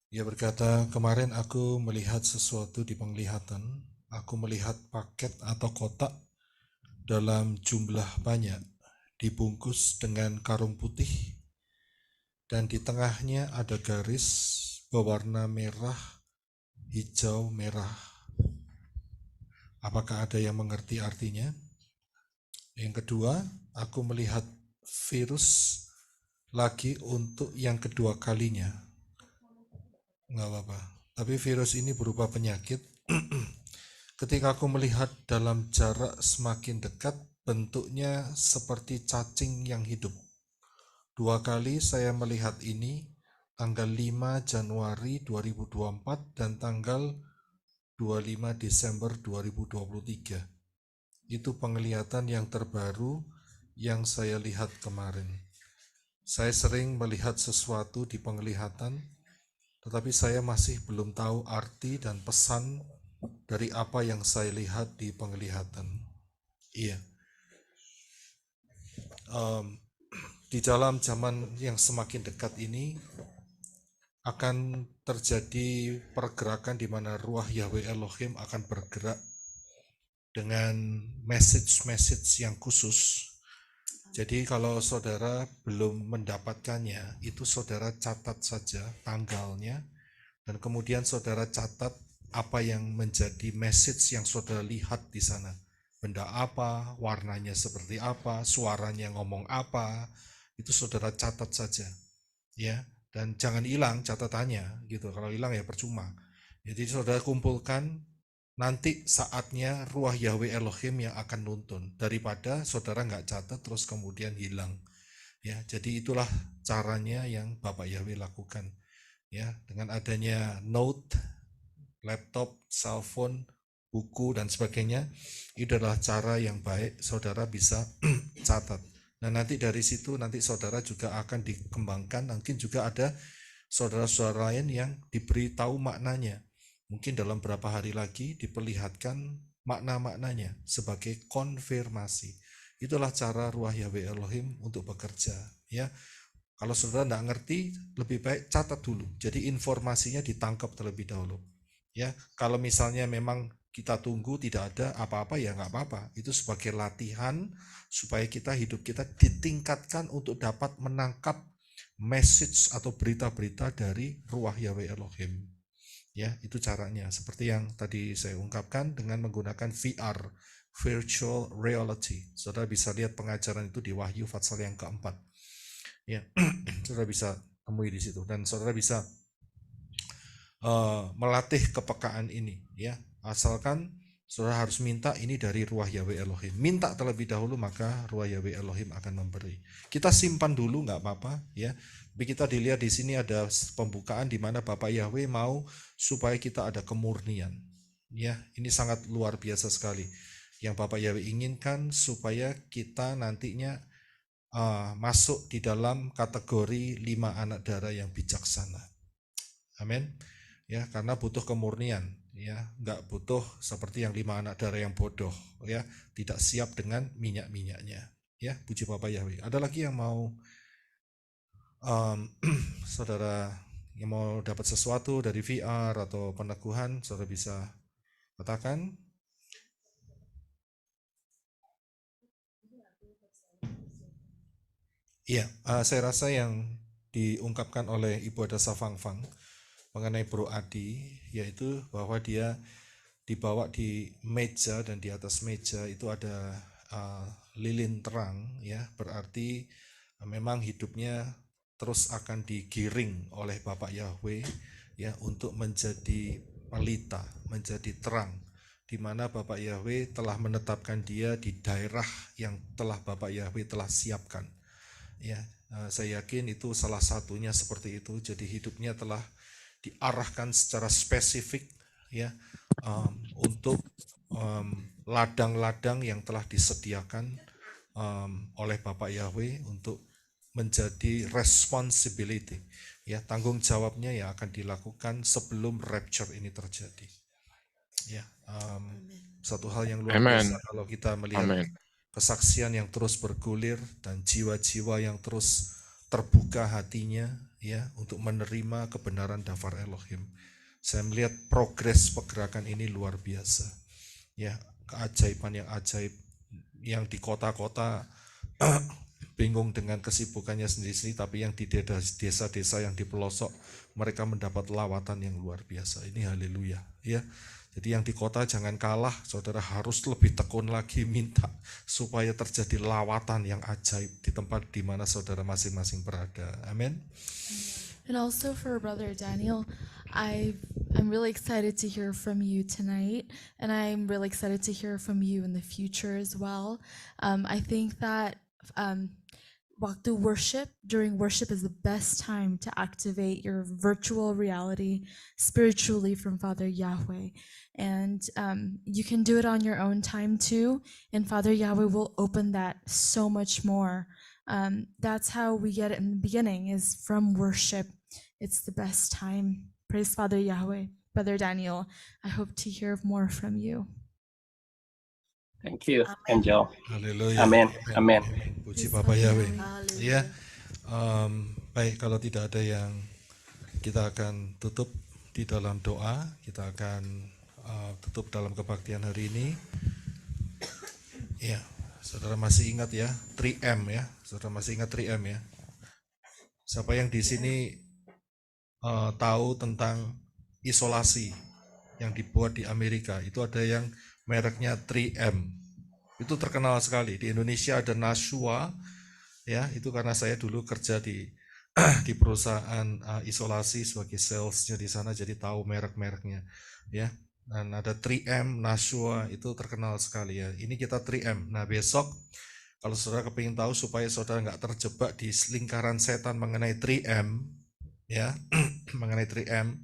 Dia berkata, kemarin aku melihat sesuatu di penglihatan. Aku melihat paket atau kotak dalam jumlah banyak, dibungkus dengan karung putih, dan di tengahnya ada garis berwarna merah, hijau, merah. Apakah ada yang mengerti artinya? Yang kedua, aku melihat virus lagi untuk yang kedua kalinya. Nggak apa-apa. Tapi virus ini berupa penyakit. Ketika aku melihat dalam jarak semakin dekat, bentuknya seperti cacing yang hidup. 2 kali saya melihat ini, tanggal 5 Januari 2024 dan tanggal 25 Desember 2023. Itu penglihatan yang terbaru yang saya lihat kemarin. Saya sering melihat sesuatu di penglihatan, tetapi saya masih belum tahu arti dan pesan dari apa yang saya lihat di penglihatan. Iya. Di dalam zaman yang semakin dekat ini, akan terjadi pergerakan di mana ruah Yahweh Elohim akan bergerak dengan message-message yang khusus. Jadi kalau saudara belum mendapatkannya, itu saudara catat saja tanggalnya, dan kemudian saudara catat apa yang menjadi message yang saudara lihat di sana. Benda apa, warnanya seperti apa, suaranya ngomong apa, itu saudara catat saja. Ya. Dan jangan hilang catatannya gitu. Kalau hilang ya percuma. Jadi saudara kumpulkan, nanti saatnya ruah Yahweh Elohim yang akan nuntun, daripada saudara nggak catat terus kemudian hilang. Ya, jadi itulah caranya yang Bapak Yahweh lakukan. Ya, dengan adanya note, laptop, cellphone, buku dan sebagainya, itu adalah cara yang baik saudara bisa catat. Nah, nanti dari situ nanti saudara juga akan dikembangkan. Mungkin juga ada saudara-saudara lain yang diberitahu maknanya. Mungkin dalam beberapa hari lagi diperlihatkan makna-maknanya sebagai konfirmasi. Itulah cara ruah Yahweh Elohim untuk bekerja. Ya, kalau saudara tidak ngerti, lebih baik catat dulu. Jadi informasinya ditangkap terlebih dahulu. Ya, kalau misalnya memang kita tunggu tidak ada apa-apa, ya nggak apa-apa. Itu sebagai latihan supaya hidup kita ditingkatkan untuk dapat menangkap message atau berita-berita dari ruah Yahweh Elohim. Ya, itu caranya. Seperti yang tadi saya ungkapkan dengan menggunakan VR, virtual reality. Saudara bisa lihat pengajaran itu di Wahyu pasal yang keempat. Ya, saudara bisa temui di situ, dan saudara bisa melatih kepekaan ini. Ya, asalkan saudara harus minta ini dari ruah Yahweh Elohim. Minta terlebih dahulu, maka ruah Yahweh Elohim akan memberi. Kita simpan dulu nggak apa-apa, ya. Tapi kita dilihat di sini ada pembukaan di mana Bapak Yahweh mau supaya kita ada kemurnian. Ya, ini sangat luar biasa sekali. Yang Bapak Yahweh inginkan supaya kita nantinya masuk di dalam kategori 5 anak darah yang bijaksana. Amin. Ya, karena butuh kemurnian. Ya, nggak butuh seperti yang 5 anak darah yang bodoh, ya, tidak siap dengan minyak-minyaknya. Ya, puji Bapak Yahweh. Ada lagi yang mau saudara yang mau dapat sesuatu dari VR atau peneguhan, saudara bisa katakan. Iya, saya rasa yang diungkapkan oleh Ibu Ada Safangfang mengenai Bro Adi, yaitu bahwa dia dibawa di meja dan di atas meja itu ada lilin terang, ya, berarti memang hidupnya terus akan digiring oleh Bapak Yahweh, ya, untuk menjadi pelita, menjadi terang, di mana Bapak Yahweh telah menetapkan dia di daerah yang telah Bapak Yahweh telah siapkan. Ya, saya yakin itu salah satunya seperti itu. Jadi hidupnya telah diarahkan secara spesifik, ya, untuk ladang-ladang yang telah disediakan oleh Bapak Yahweh untuk menjadi responsibility, ya, tanggung jawabnya yang akan dilakukan sebelum rapture ini terjadi. Ya, satu hal yang luar biasa kalau kita melihat kesaksian yang terus bergulir dan jiwa-jiwa yang terus terbuka hatinya, ya, untuk menerima kebenaran Dafar Elohim. Saya melihat progres pergerakan ini luar biasa, ya, keajaiban yang ajaib yang di kota-kota bingung dengan kesibukannya sendiri-sendiri, tapi yang di desa-desa yang di pelosok mereka mendapat lawatan yang luar biasa. Ini haleluya, ya. Jadi yang di kota jangan kalah, saudara harus lebih tekun lagi minta supaya terjadi lawatan yang ajaib di tempat di mana saudara masing-masing berada. Amin. And also for Brother Daniel, I'm really excited to hear from you tonight, and I'm really excited to hear from you in the future as well. I think that during worship is the best time to activate your virtual reality spiritually from Father Yahweh. And you can do it on your own time too, and Father Yahweh will open that so much more. That's how we get it in the beginning, is from worship. It's the best time. Praise Father Yahweh. Brother Daniel, I hope to hear more from you. Thank you, Angel. Haleluya. Amin. Amin. Puji Bapak Yahweh. Ya, baik, kalau tidak ada yang, kita akan tutup di dalam doa. Kita akan tutup dalam kebaktian hari ini. Ya, saudara masih ingat ya 3M ya, saudara masih ingat 3M ya. Siapa yang di sini tahu tentang isolasi yang dibuat di Amerika? Itu ada yang mereknya 3M. Itu terkenal sekali. Di Indonesia ada Nashua, ya, itu karena saya dulu kerja di perusahaan isolasi sebagai salesnya di sana, jadi tahu merek-mereknya, ya. Dan ada 3M, Nashua, itu terkenal sekali ya. Ini kita 3M. Nah, besok kalau saudara kepingin tahu supaya saudara nggak terjebak di lingkaran setan mengenai 3M, ya, mengenai 3M.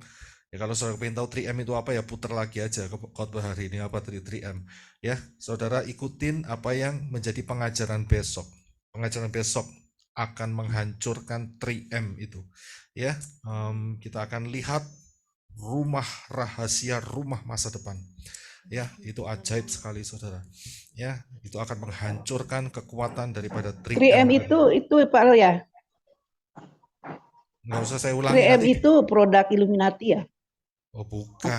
Ya, kalau saudara pengen tahu 3M itu apa, ya putar lagi aja ke khotbah hari ini apa 3M. Ya, saudara ikutin apa yang menjadi pengajaran besok. Pengajaran besok akan menghancurkan 3M itu. Ya, kita akan lihat rumah rahasia, rumah masa depan. Ya, itu ajaib sekali saudara. Ya, itu akan menghancurkan kekuatan daripada 3M. 3M itu Pak Lo ya? Nggak usah saya ulangi. 3M itu produk Illuminati ya? Oh bukan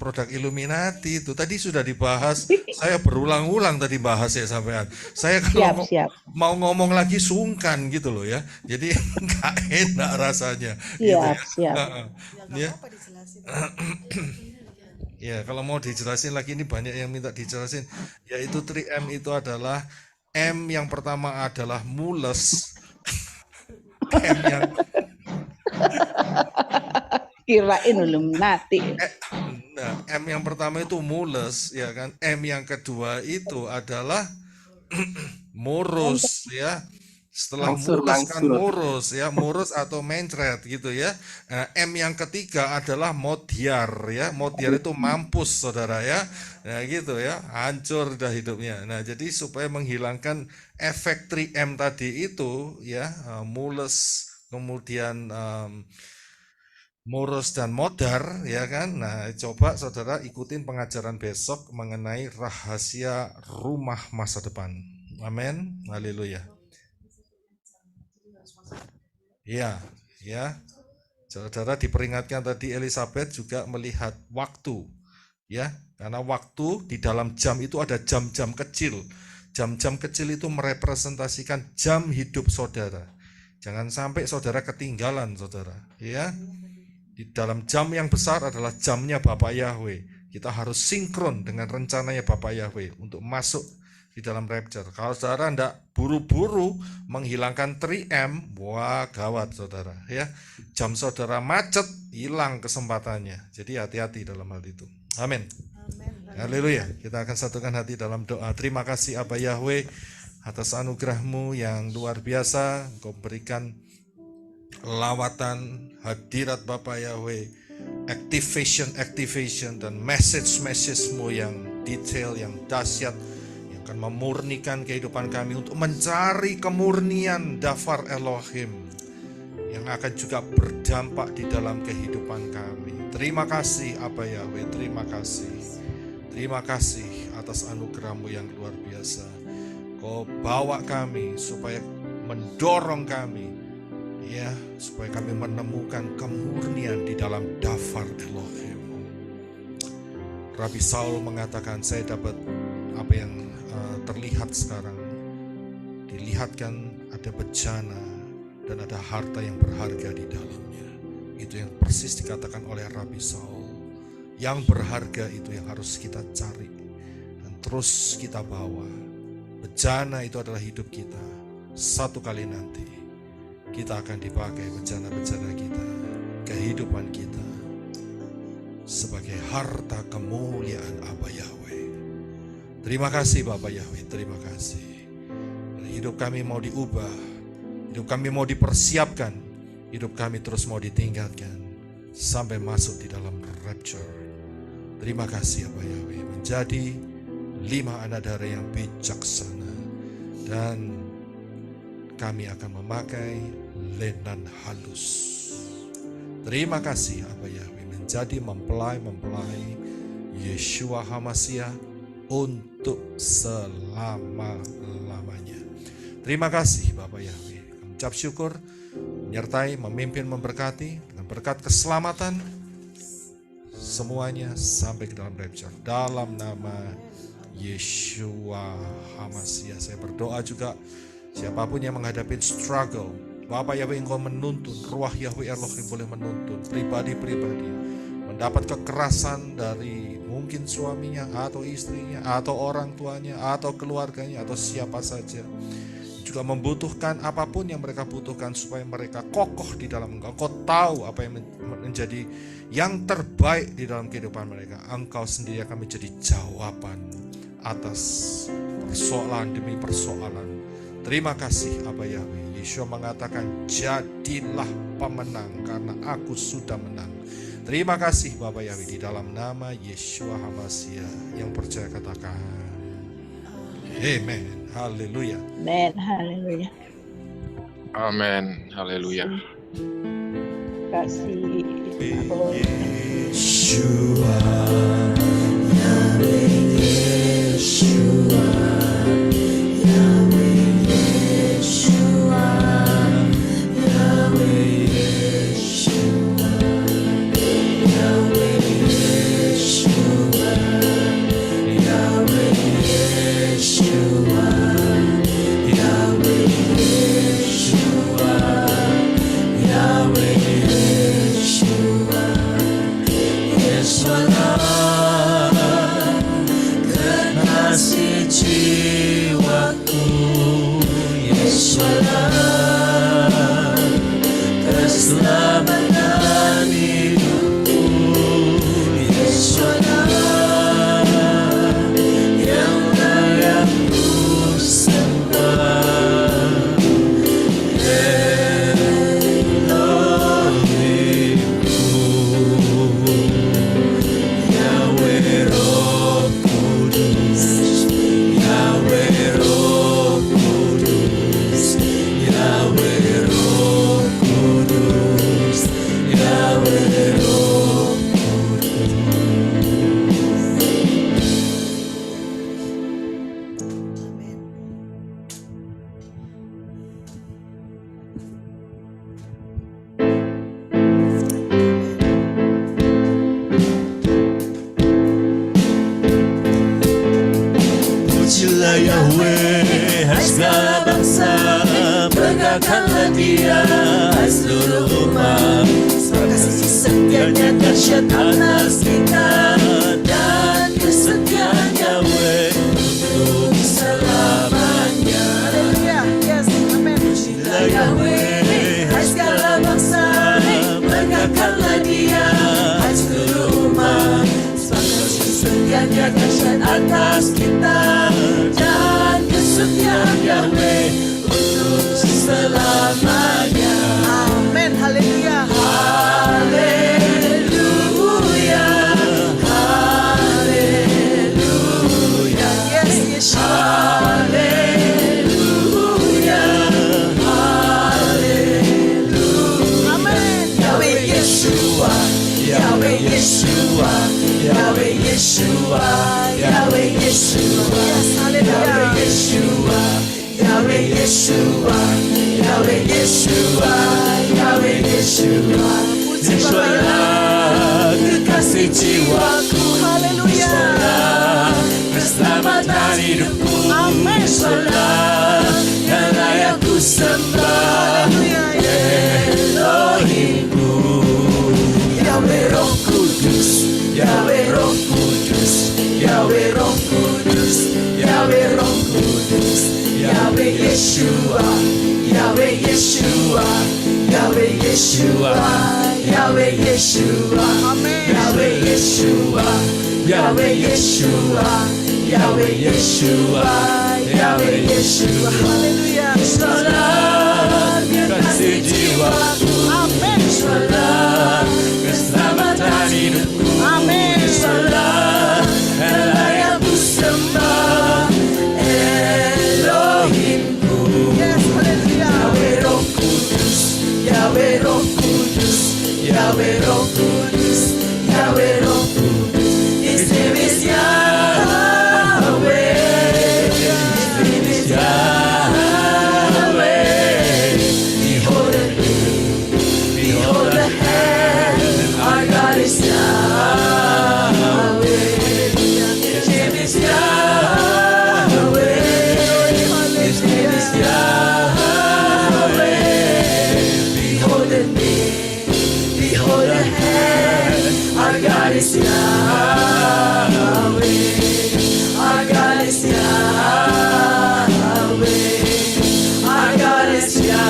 produk Illuminati itu. Tadi sudah dibahas. Saya berulang-ulang tadi bahas ya sampean. Saya kalau mau ngomong lagi sungkan gitu loh ya. Jadi nggak enak rasanya. Siap. Ya. Ya, kalau mau dijelasin lagi, ini banyak yang minta dijelasin. Yaitu 3M itu adalah M yang pertama adalah mules. M yang kirain Illuminati. Nah, M yang pertama itu mules, ya kan. M yang kedua itu adalah murus, ya. Setelah mules kan murus, ya, murus atau mencret gitu ya. Nah, M yang ketiga adalah modiar, ya. Modiar itu mampus, saudara ya. Nah, gitu ya, hancur dah hidupnya. Nah, jadi supaya menghilangkan efek 3M tadi itu, ya, mules, kemudian murus dan modar, ya kan. Nah, coba saudara ikutin pengajaran besok mengenai rahasia rumah masa depan. Amin. Haleluya. Ya, ya. Saudara diperingatkan tadi Elizabeth juga melihat waktu, ya. Karena waktu di dalam jam itu ada jam-jam kecil. Jam-jam kecil itu merepresentasikan jam hidup saudara. Jangan sampai saudara ketinggalan, saudara. Ya, di dalam jam yang besar adalah jamnya Bapak Yahweh. Kita harus sinkron dengan rencananya Bapak Yahweh untuk masuk di dalam rapture. Kalau saudara tidak buru-buru menghilangkan 3M, wah gawat saudara. Ya, jam saudara macet, hilang kesempatannya. Jadi hati-hati dalam hal itu. Amin. Haleluya. Kita akan satukan hati dalam doa. Terima kasih Abah Yahweh atas anugerah-Mu yang luar biasa. Engkau berikan lawatan hadirat Bapak Yahweh, activation dan message-mu yang detail, yang dahsyat, yang akan memurnikan kehidupan kami untuk mencari kemurnian Dafar Elohim yang akan juga berdampak di dalam kehidupan kami. Terima kasih Abah Yahweh, terima kasih atas anugerah-Mu yang luar biasa. Kau bawa kami supaya mendorong kami, ya, supaya kami menemukan kemurnian di dalam Dafar Elohim. Rabi Saul mengatakan, saya dapat apa yang terlihat sekarang. Dilihatkan ada bejana dan ada harta yang berharga di dalamnya. Itu yang persis dikatakan oleh Rabi Saul. Yang berharga itu yang harus kita cari dan terus kita bawa. Bejana itu adalah hidup kita. Satu kali nanti kita akan dipakai bejana-bejana kita, kehidupan kita sebagai harta kemuliaan Abah Yahweh. Terima kasih Bapak Yahweh, terima kasih. Hidup kami mau diubah, hidup kami mau dipersiapkan, hidup kami terus mau ditingkatkan sampai masuk di dalam rapture. Terima kasih Abah Yahweh, menjadi 5 anak darah yang bijaksana, dan kami akan memakai lenan halus. Terima kasih Abah Yahweh, menjadi mempelai Yeshua HaMashiach untuk selama-lamanya. Terima kasih Bapak Yahweh. Kami ucap syukur, menyertai, memimpin, memberkati dengan berkat keselamatan semuanya sampai ke dalam rapture. Dalam nama Yeshua HaMashiach saya berdoa juga, siapapun yang menghadapi struggle, Bapak Yahweh Engkau menuntun, Ruach Yahweh Elohim boleh menuntun pribadi-pribadi mendapat kekerasan dari mungkin suaminya atau istrinya atau orang tuanya atau keluarganya atau siapa saja, juga membutuhkan apapun yang mereka butuhkan supaya mereka kokoh di dalam Engkau. Engkau tahu apa yang menjadi yang terbaik di dalam kehidupan mereka. Engkau sendiri akan menjadi jawaban atas persoalan demi persoalan. Terima kasih Abah Yahweh. Yeshua mengatakan, jadilah pemenang karena aku sudah menang. Terima kasih Bapak Yahweh, di dalam nama Yeshua HaMashiach. Yang percaya katakan amen. Haleluya. Amen. Haleluya. Amin. Haleluya. Terima kasih. Yeshua, Yahweh Yeshua, Yahweh Yeshua, Yahweh Yeshua, Yahweh Yeshua, Yahweh Yeshua, Yahweh Yeshua, Yahweh Yeshua. Yes, Allah, kekasih Yahweh, hai segala bangsa, banggakanlah Dia, hai seluruh umat. Sebab kasih setianya dahsyat atas kita, dan kesetiaan Yahweh untuk selamanya. Yes, amen. Pujilah Yahweh, hai segala bangsa, banggakanlah Dia, hai seluruh umat. Sebab kasih setianya dahsyat atas kita, dan kesetiaan Yahweh untuk selamanya. Amen. Haleluya. Haleluya, haleluya, Yes, Yeshua. haleluya, haleluya. Amen. Yahweh Yeshua, Yahweh Yeshua, Yahweh Yeshua, Yahweh Yeshua, Yes, Yahweh haleluya. Yeshua, Yahweh Yeshua, Yahweh Yeshua, Yahweh Yeshua. Yesualah kekasih jiwaku, Haleluya. Yesualah keselamatan hidupku, Amen. Yesualah yang layak ku sembah, Haleluya. Elohimku. Yahweh Roh Kudus, Yahweh Roh Kudus, Yahweh Roh Kudus, Yahweh Roh Kudus, Yahweh Yeshua, Yahweh Yeshua, Yahweh Yeshua, Yahweh Yeshua, Yahweh Yeshua, Yahweh Yeshua, Yahweh Yeshua, Yahweh Yeshua. Haleluya. Salah kekasih jiwaku, Amen. salah keselamatan hidupku, Amen. salah yang layak ku sembah, Elohimku. Yes, haleluya. Yahweh Roh Kudus, Yahweh Roh Kudus, Yahweh Roh Kudus, Yahweh Roh Kudus. His name is Yahweh, His name is Yahweh. Behold the name, behold the hand, our God is Yahweh. His name is Yahweh, His name is Yahweh. Behold the name, behold the hand, our God is Yahweh, our God is Yahweh, our God is Yahweh.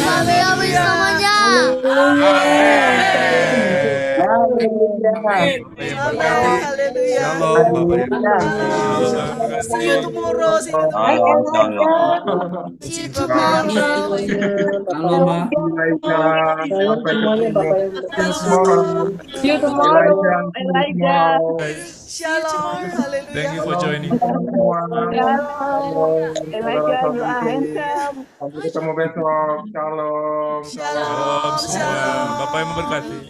Haleluya semuanya. Amen. Haleluya. Shalom, Bapak Ibu. See you tomorrow. See you tomorrow. See you tomorrow. Halo Mbak. Shalom semuanya Bapak Ibu. See you Tomorrow. tomorrow. Elijah. Shalom. Haleluya. Thank you for joining. Shalom. Elijah, you are handsome. Sampai ketemu besok. Shalom. Shalom. Shalom semua. Bapak yang memberkati.